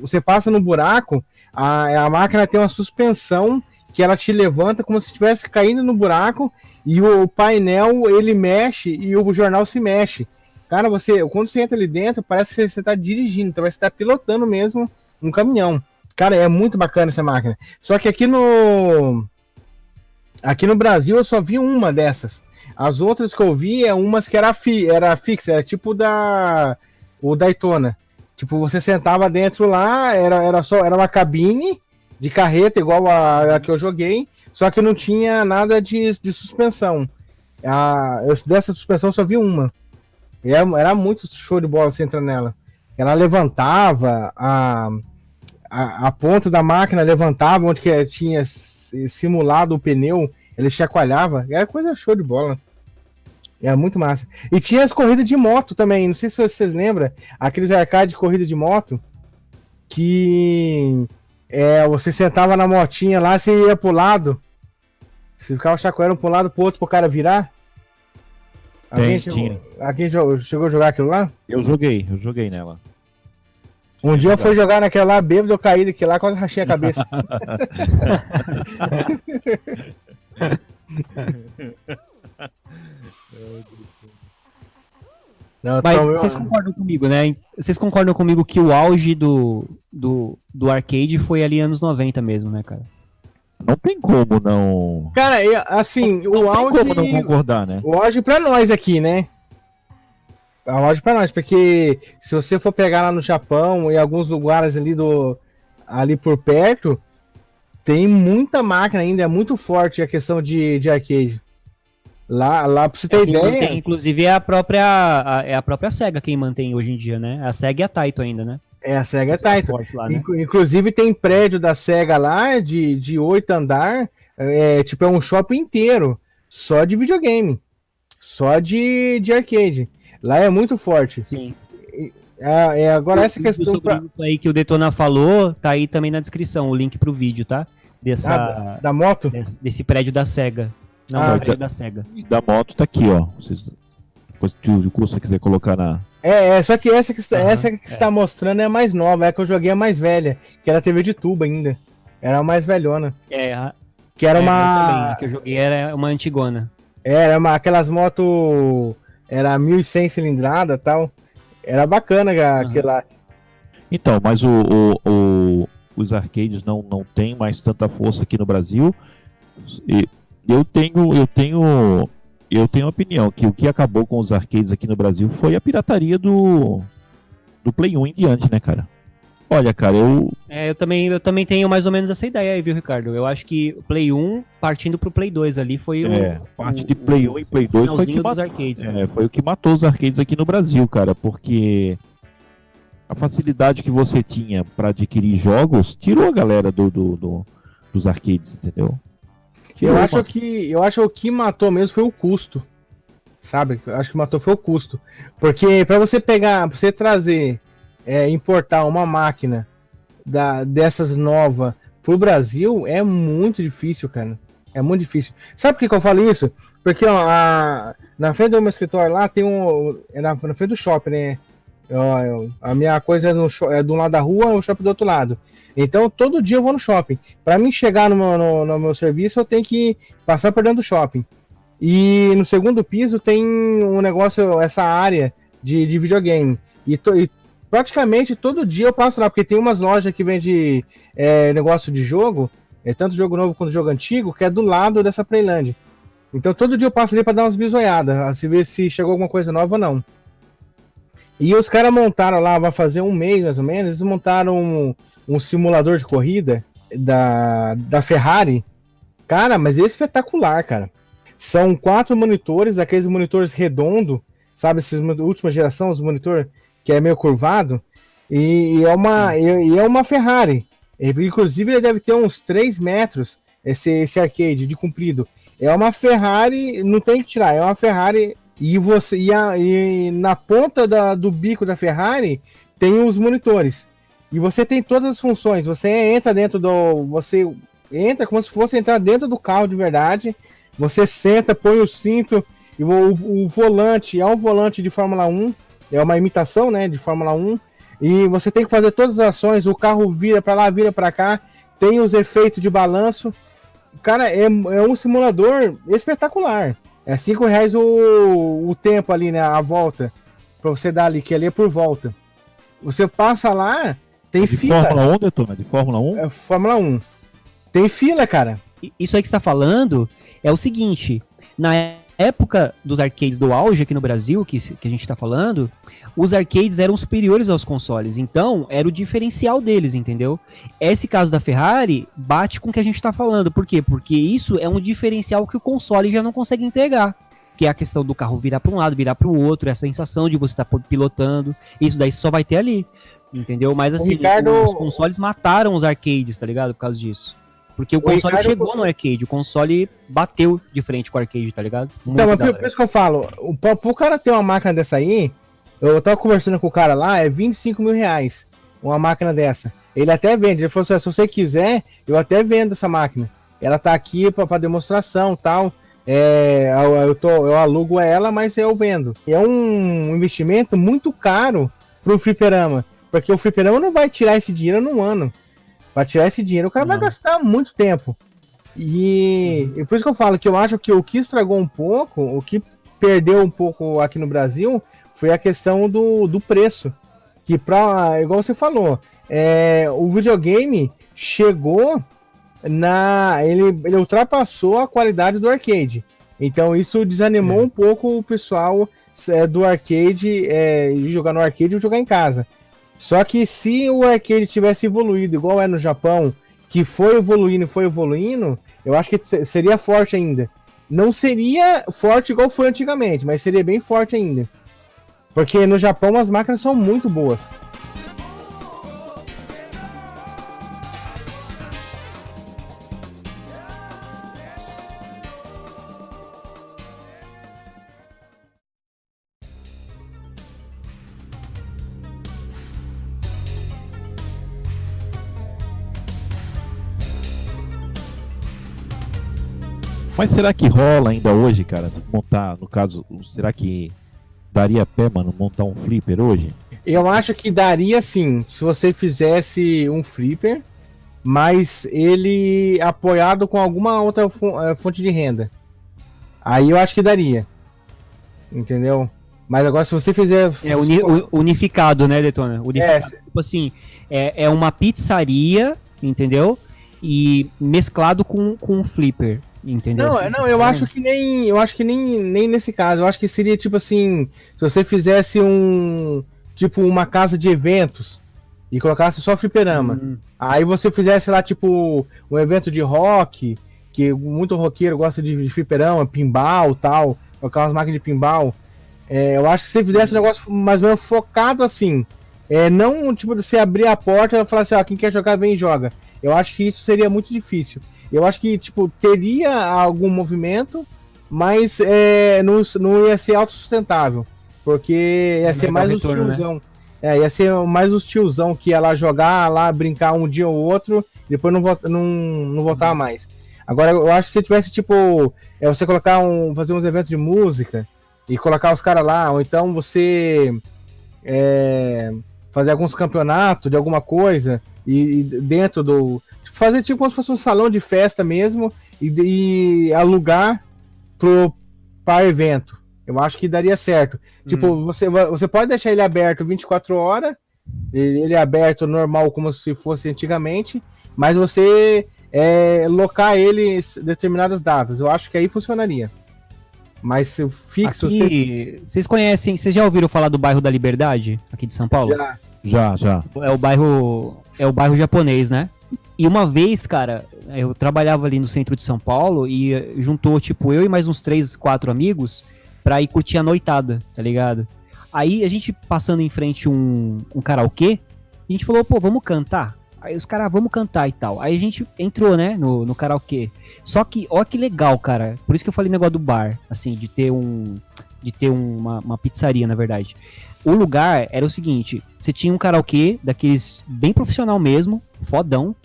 você passa no buraco, a máquina tem uma suspensão que ela te levanta como se estivesse caindo no buraco, e o painel ele mexe e o jornal se mexe. Cara, quando você entra ali dentro, parece que você está dirigindo, então você está pilotando mesmo um caminhão. Cara, é muito bacana essa máquina. Só que aqui no Brasil eu só vi uma dessas. As outras que eu vi umas que era fixa, era tipo o Daytona. Tipo, você sentava dentro lá, era uma cabine de carreta, igual a que eu joguei, só que não tinha nada de suspensão. Dessa suspensão só vi uma. Era muito show de bola você entrar nela. Ela levantava, a ponta da máquina levantava, onde que tinha simulado o pneu, ele chacoalhava. Era coisa show de bola. Era muito massa. E tinha as corridas de moto também, não sei se vocês lembram, aqueles arcade de corrida de moto, que você sentava na motinha lá, você ia pro lado, você ficava chacoalhando pro lado, pro outro, pro cara virar. Tinha. Alguém chegou a jogar aquilo lá? Eu joguei nela. Um dia eu fui jogar naquela lá, bêbado, eu caí daquele lá, quase rachei a cabeça. Não, Mas então, vocês concordam comigo, né? Vocês concordam comigo que o auge do arcade foi ali anos 90 mesmo, né, cara? Não tem como não. Cara, assim, o Não tem auge. como não concordar, né? O auge pra nós aqui, né? O auge pra nós, porque se você for pegar lá no Japão, em alguns lugares ali por perto, tem muita máquina ainda, é muito forte a questão de arcade. Lá pra você ter Quem ideia. mantém, inclusive, é a própria SEGA quem mantém hoje em dia, né? A SEGA e a Taito ainda, né? É a SEGA As mais Taito. fortes lá, né? Inclusive tem prédio da SEGA lá, de 8 andar, é um shopping inteiro, só de videogame, só de arcade. Lá é muito forte. Sim. Agora essa questão sobre isso aí que o Detona falou, tá aí também na descrição, o link pro vídeo, tá? da moto. Desse prédio da SEGA. Não, Ah, do prédio da SEGA. E da moto tá aqui, ó. Depois o curso quiser colocar na. Só que essa que você está mostrando é a mais nova, é a que eu joguei a mais velha, que era TV de tubo ainda. Era a mais velhona. Que era Também, a que eu joguei era uma antigona. Aquelas motos. Era 1100 cilindrada e tal. Era bacana aquela. Então, mas os arcades não tem mais tanta força aqui no Brasil. E eu tenho opinião que o que acabou com os arcades aqui no Brasil foi a pirataria do Play 1 em diante, né, cara? Olha, cara, eu também tenho mais ou menos essa ideia aí, viu, Ricardo? Eu acho que o Play 1, partindo pro Play 2 ali, foi parte de Play 1 e Play 2 foi o que dos arcades. foi o que matou os arcades aqui no Brasil, cara, porque a facilidade que você tinha pra adquirir jogos tirou a galera dos arcades, entendeu? Eu acho que o que matou mesmo foi o custo. Sabe? Eu acho que matou foi o custo. Porque pra você trazer, importar uma máquina dessas novas pro Brasil é muito difícil, cara. É muito difícil. Sabe por que eu falo isso? Porque ó, na frente do meu escritório lá tem na frente do shopping, né? A minha coisa é de um lado da rua, o shopping do outro lado. Então, todo dia eu vou no shopping. Para mim chegar no meu serviço, eu tenho que passar por dentro do shopping. E no segundo piso tem um negócio, essa área de videogame. E praticamente todo dia eu passo lá, porque tem umas lojas que vendem negócio de jogo, tanto jogo novo quanto jogo antigo, que é do lado dessa Playland. Então, todo dia eu passo ali para dar umas bisoiadas, se ver se chegou alguma coisa nova ou não. E os caras montaram lá, vai fazer um mês mais ou menos, eles montaram um simulador de corrida da Ferrari. Cara, mas é espetacular, cara. São 4 monitores, daqueles monitores redondos, sabe, esses última geração, os monitores que é meio curvado, e é uma Ferrari. Inclusive ele deve ter uns 3 metros, esse arcade de comprido. É uma Ferrari, não tem que tirar, é uma Ferrari. E na ponta do bico da Ferrari tem os monitores. E você tem todas as funções. Você entra você entra como se fosse entrar dentro do carro de verdade. Você senta, põe o cinto. E o volante é um volante de Fórmula 1. É uma imitação, né, de Fórmula 1. E você tem que fazer todas as ações. O carro vira para lá, vira para cá. Tem os efeitos de balanço. Cara, é um simulador espetacular. É R$5 o tempo ali, né? A volta. Pra você dar ali, que ali é por volta. Você passa lá, tem fila. De Fórmula 1, Detona? De Fórmula 1? É Fórmula 1. Tem fila, cara. Isso aí que você tá falando é o seguinte. Na época dos arcades do auge aqui no Brasil, que a gente tá falando, os arcades eram superiores aos consoles. Então, era o diferencial deles, entendeu? Esse caso da Ferrari bate com o que a gente tá falando. Por quê? Porque isso é um diferencial que o console já não consegue entregar. Que é a questão do carro virar para um lado, virar para o outro, essa sensação de você estar pilotando. Isso daí só vai ter ali, entendeu? Mas assim, os consoles mataram os arcades, tá ligado? Por causa disso. Porque o console Ricardo- chegou no arcade, o console bateu de frente com o arcade, tá ligado? Muito Então, mas da por hora. isso que eu falo, pro cara ter uma máquina dessa aí, eu tava conversando com o cara lá, é 25 mil reais uma máquina dessa. Ele até vende, ele falou assim, se você quiser, eu até vendo essa máquina. Ela tá aqui pra demonstração e tal. Eu alugo ela, mas eu vendo. É um investimento muito caro pro fliperama, porque o fliperama não vai tirar esse dinheiro num ano. Pra tirar esse dinheiro, o cara vai Não. gastar muito tempo. E por isso que eu falo que eu acho que o que estragou um pouco, o que perdeu um pouco aqui no Brasil, foi a questão do preço. Que, igual você falou, o videogame chegou ele ultrapassou a qualidade do arcade. Então isso desanimou um pouco o pessoal do arcade, de jogar no arcade e jogar em casa. Só que se o arcade tivesse evoluído igual é no Japão, que foi evoluindo, eu acho que seria forte ainda. Não seria forte igual foi antigamente, mas seria bem forte ainda. Porque no Japão as máquinas são muito boas. Mas será que rola ainda hoje, cara? Se montar, no caso, será que daria pé, mano, montar um flipper hoje? Eu acho que daria sim, se você fizesse um flipper, mas ele apoiado com alguma outra fonte de renda. Aí eu acho que daria. Entendeu? Mas agora se você fizer... Unificado, né, Detona? Unificado. Tipo assim, é uma pizzaria, entendeu? E mesclado com um flipper. Entendeu? Eu acho que nem nesse caso. Eu acho que seria tipo assim, se você fizesse uma casa de eventos e colocasse só fliperama. Aí você fizesse lá tipo um evento de rock, que muito roqueiro gosta de fliperama, pinball, tal, colocar umas máquinas de pinball. Eu acho que se você fizesse um negócio mais ou menos focado assim, não tipo você abrir a porta e falar assim, quem quer jogar vem e joga. Eu acho que isso seria muito difícil. Eu acho que, tipo, teria algum movimento, mas não ia ser autossustentável. Porque ia ser mais os tiozão. Né? Ia ser mais os tiozão que ia lá jogar, lá brincar um dia ou outro, e depois não voltar mais. Agora, eu acho que se tivesse, tipo, você fazer uns eventos de música e colocar os caras lá, ou então você fazer alguns campeonatos de alguma coisa, e dentro fazer tipo como se fosse um salão de festa mesmo e alugar para evento. Eu acho que daria certo. Tipo, você pode deixar ele aberto 24 horas, ele é aberto normal como se fosse antigamente, mas você locar ele em determinadas datas. Eu acho que aí funcionaria. Mas se fixo... Aqui, vocês já ouviram falar do bairro da Liberdade, aqui de São Paulo? Já. É o bairro japonês, né? E uma vez, cara, eu trabalhava ali no centro de São Paulo e juntou, tipo, eu e mais uns 3, 4 amigos pra ir curtir a noitada, tá ligado? Aí a gente passando em frente um karaokê, a gente falou, pô, vamos cantar? Aí os caras, vamos cantar e tal. Aí a gente entrou, né, no karaokê. Só que, ó que legal, cara. Por isso que eu falei negócio do bar, assim, de ter uma pizzaria, na verdade. O lugar era o seguinte, você tinha um karaokê daqueles bem profissional mesmo, fodão,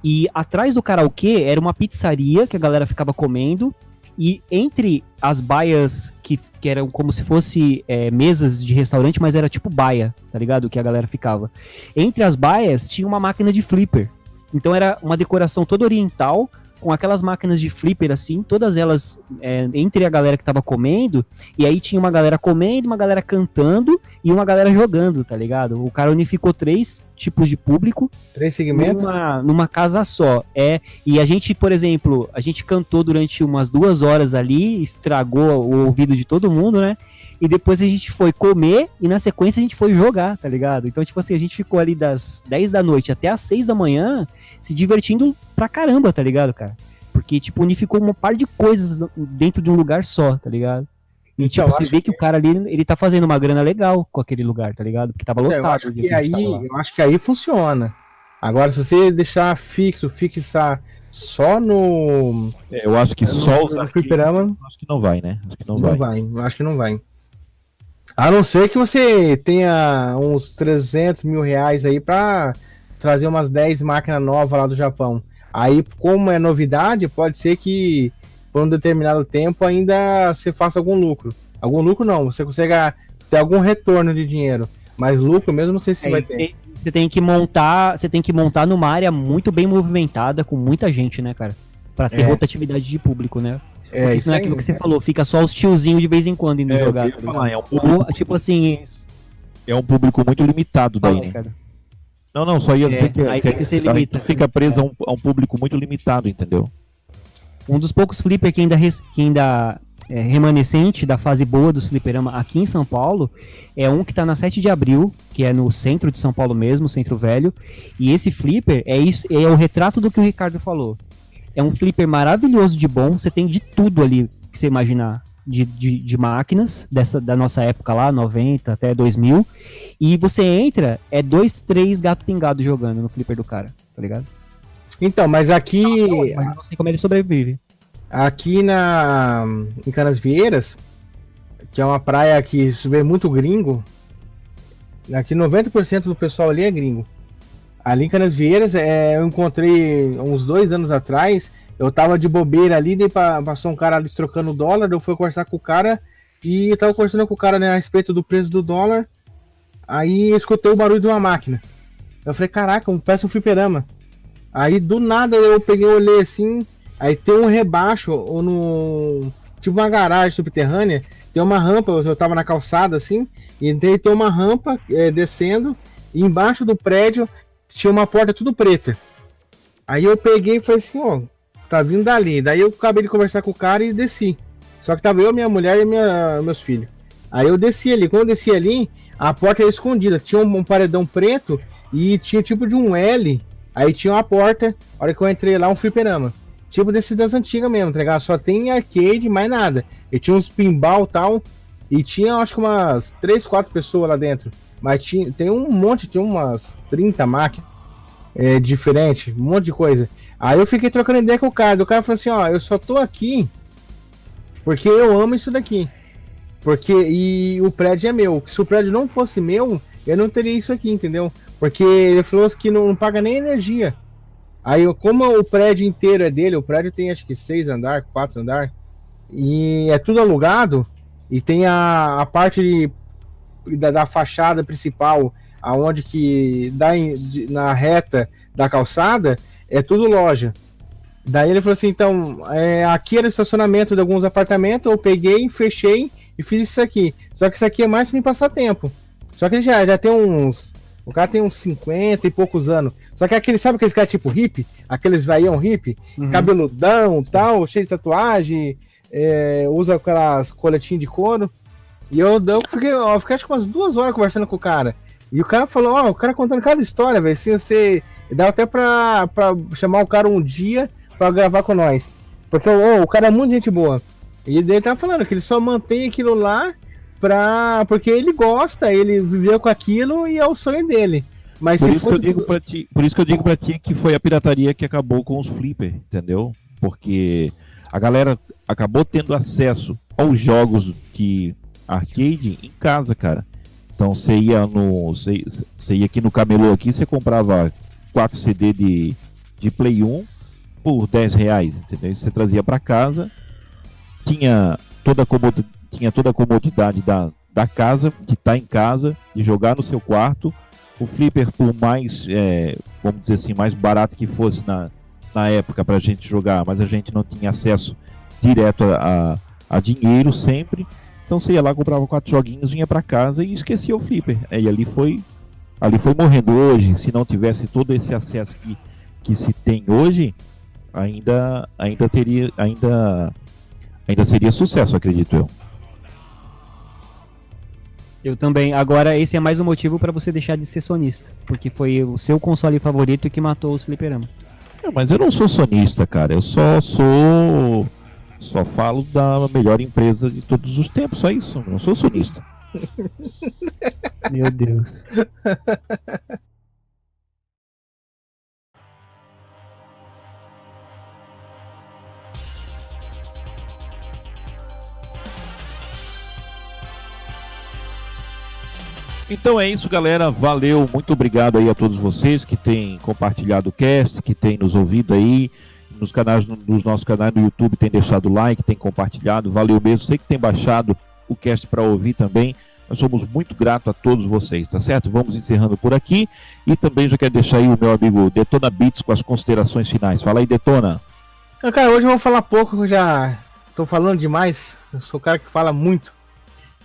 e atrás do karaokê era uma pizzaria que a galera ficava comendo, e entre as baias que eram como se fosse mesas de restaurante, mas era tipo baia, tá ligado? Que a galera ficava. Entre as baias tinha uma máquina de flipper. Então era uma decoração toda oriental, com aquelas máquinas de flipper assim, todas elas entre a galera que tava comendo, e aí tinha uma galera comendo, uma galera cantando e uma galera jogando, tá ligado? O cara unificou 3 tipos de público 3 segmentos numa casa só. E a gente, por exemplo, a gente cantou durante umas 2 horas ali, estragou o ouvido de todo mundo, né? E depois a gente foi comer e na sequência a gente foi jogar, tá ligado? Então, tipo assim, a gente ficou ali das 10 da noite até as 6 da manhã se divertindo pra caramba, tá ligado, cara? Porque, tipo, unificou uma par de coisas dentro de um lugar só, tá ligado? E, então, tipo, você vê que o cara ali, ele tá fazendo uma grana legal com aquele lugar, tá ligado? Porque tava lotado. Eu acho que aí funciona. Agora, se você deixar fixar Só no. Eu acho que só os no arcades, fliperama. acho que não vai, né? Acho que não Não vai. vai, eu acho que não vai. A não ser que você tenha uns 300 mil reais aí pra trazer umas 10 máquinas novas lá do Japão. Aí, como é novidade, pode ser que por um determinado tempo ainda você faça algum lucro. Algum lucro não, você consegue ter algum retorno de dinheiro. Mas lucro mesmo não sei se vai ter. Você tem que montar numa área muito bem movimentada, com muita gente, né, cara? Pra ter rotatividade de público, né? Porque Isso senão é aí. aquilo que você falou, fica só os tiozinhos de vez em quando indo jogar. Eu ia falar, é um Ou, público, tipo assim. é um público muito limitado daí, Fala, né? cara. Não, só ia dizer que, aí fica esse limite. tu fica preso a um público muito limitado, entendeu? Um dos poucos flipper que ainda é remanescente da fase boa dos fliperama aqui em São Paulo é um que tá na 7 de abril, que é no centro de São Paulo mesmo, centro velho. E esse flipper é o retrato do que o Ricardo falou. É um flipper maravilhoso de bom, você tem de tudo ali que você imaginar. De máquinas da nossa época lá, 90 até 2000, e você entra, é 2, 3 gato pingado jogando no flipper do cara, tá ligado? Então, mas aqui. Mas eu não sei como ele sobrevive. Aqui em Canasvieiras, que é uma praia que se vê muito gringo, aqui 90% do pessoal ali é gringo. Ali em Canasvieiras, eu encontrei uns 2 anos atrás, eu tava de bobeira ali, daí passou um cara ali trocando dólar, eu fui conversar com o cara, e eu tava conversando com o cara, né, a respeito do preço do dólar, aí eu escutei o barulho de uma máquina. Eu falei, caraca, parece um fliperama. Aí do nada eu peguei, olhei assim, aí tem um rebaixo, tipo uma garagem subterrânea, tem uma rampa, eu tava na calçada assim, e daí tem uma rampa descendo, e embaixo do prédio tinha uma porta tudo preta. Aí eu peguei e falei assim, ó, tá vindo dali. Daí eu acabei de conversar com o cara e desci. Só que tava eu, minha mulher e meus filhos. Aí eu desci ali, quando eu desci ali, a porta era escondida, tinha um paredão preto e tinha tipo de um L. Aí tinha uma porta, a hora que eu entrei lá, um fliperama. Tipo desses das antigas mesmo, tá ligado? Só tem arcade, mais nada. E tinha uns pinball e tal. E tinha, acho que umas 3, 4 pessoas lá dentro. Mas tem um monte, tinha umas 30 máquinas diferentes, um monte de coisa. Aí eu fiquei trocando ideia com o cara. O cara falou assim, ó, eu só tô aqui porque eu amo isso daqui. E o prédio é meu. Se o prédio não fosse meu, eu não teria isso aqui, entendeu? Porque ele falou que não paga nem energia. Aí, como o prédio inteiro é dele, o prédio tem acho que 6 andares, 4 andares, e é tudo alugado, e tem a parte da fachada principal, aonde que dá na reta da calçada, é tudo loja. Daí ele falou assim, então, aqui era o estacionamento de alguns apartamentos, eu peguei, fechei e fiz isso aqui. Só que isso aqui é mais pra me passar tempo. Só que ele já tem uns... O cara tem uns 50 e poucos anos. Só que sabe aqueles caras tipo hippie? Aqueles veião hippie? Cabeludão, tal, cheio de tatuagem, usa aquelas coletinhas de couro. E eu fiquei acho que umas 2 horas conversando com o cara. E o cara falou, o cara contando cada história, velho. Se você... Dá até pra chamar o cara um dia pra gravar com nós. Porque o cara é muito gente boa. E ele tava falando que ele só mantém aquilo lá porque ele gosta, ele viveu com aquilo e é o sonho dele. Mas por isso que eu digo pra ti que foi a pirataria que acabou com os flipper, entendeu? Porque a galera acabou tendo acesso aos jogos que arcade em casa, cara. Então você ia aqui no camelô aqui, você comprava 4 CD de Play 1 por R$10, entendeu? Você trazia para casa, tinha toda a comodidade da casa, de estar em casa, de jogar no seu quarto. O flipper, por mais, vamos dizer assim, mais barato que fosse na época para a gente jogar, mas a gente não tinha acesso direto a dinheiro sempre. Então você ia lá, comprava 4 joguinhos, vinha para casa e esquecia o flipper. E ali foi morrendo. Hoje, se não tivesse todo esse acesso que se tem hoje, ainda seria sucesso, acredito eu. Eu também. Agora, esse é mais um motivo pra você deixar de ser sonista. Porque foi o seu console favorito que matou os fliperamas. Mas eu não sou sonista, cara. Eu só falo da melhor empresa de todos os tempos, só isso. Eu não sou sonista. Meu Deus. Então é isso, galera. Valeu, muito obrigado aí a todos vocês que têm compartilhado o cast, que têm nos ouvido aí, nos nossos canais no YouTube, tem deixado like, tem compartilhado. Valeu mesmo. Sei que tem baixado o cast para ouvir também. Nós somos muito gratos a todos vocês, tá certo? Vamos encerrando por aqui. E também já quero deixar aí o meu amigo Detona Beats com as considerações finais. Fala aí, Detona. Cara, hoje eu vou falar pouco, eu já tô falando demais. Eu sou o cara que fala muito.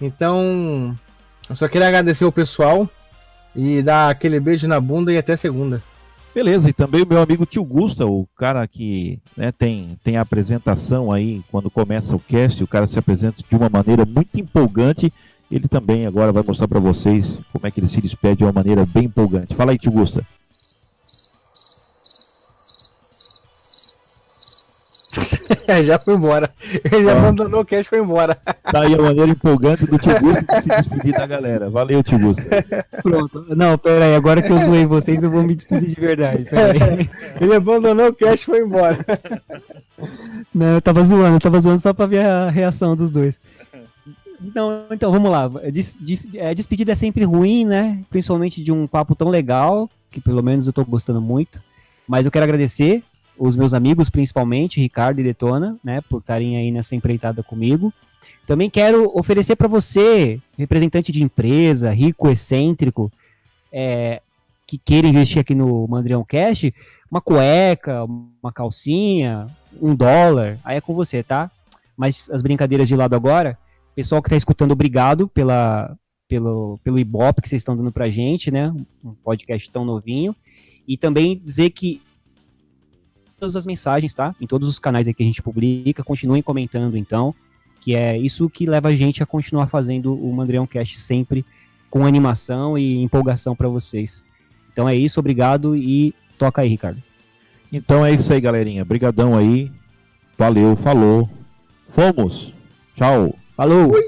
Então, eu só queria agradecer o pessoal e dar aquele beijo na bunda e até segunda. Beleza, e também o meu amigo Tio Gusta, o cara que, né, tem a apresentação aí, quando começa o cast, o cara se apresenta de uma maneira muito empolgante. Ele também agora vai mostrar para vocês como é que ele se despede de uma maneira bem empolgante. Fala aí, Tio Gusta. Já foi embora. Ele já abandonou o cast e foi embora. Tá aí a maneira empolgante do Tio Gusta de se despedir da galera. Valeu, Tio Gusta. Pronto. Não, pera aí, agora que eu zoei vocês, eu vou me despedir de verdade. Pera aí. Ele abandonou o cast e foi embora. Não, eu tava zoando só pra ver a reação dos dois. Não, então, vamos lá. Despedida é sempre ruim, né? Principalmente de um papo tão legal, que pelo menos eu tô gostando muito. Mas eu quero agradecer os meus amigos, principalmente, Ricardo e Detona, né? Por estarem aí nessa empreitada comigo. Também quero oferecer para você, representante de empresa, rico, excêntrico, que queira investir aqui no Mandrião Cash, uma cueca, uma calcinha, $1, aí é com você, tá? Mas as brincadeiras de lado agora, pessoal que tá escutando, obrigado pelo Ibope que vocês estão dando pra gente, né? Um podcast tão novinho. E também dizer que todas as mensagens, tá? Em todos os canais aí que a gente publica, continuem comentando, então, que é isso que leva a gente a continuar fazendo o Mandrião Cast sempre com animação e empolgação para vocês. Então é isso, obrigado e toca aí, Ricardo. Então é isso aí, galerinha. Brigadão aí. Valeu, falou. Fomos. Tchau. Falou! Ui.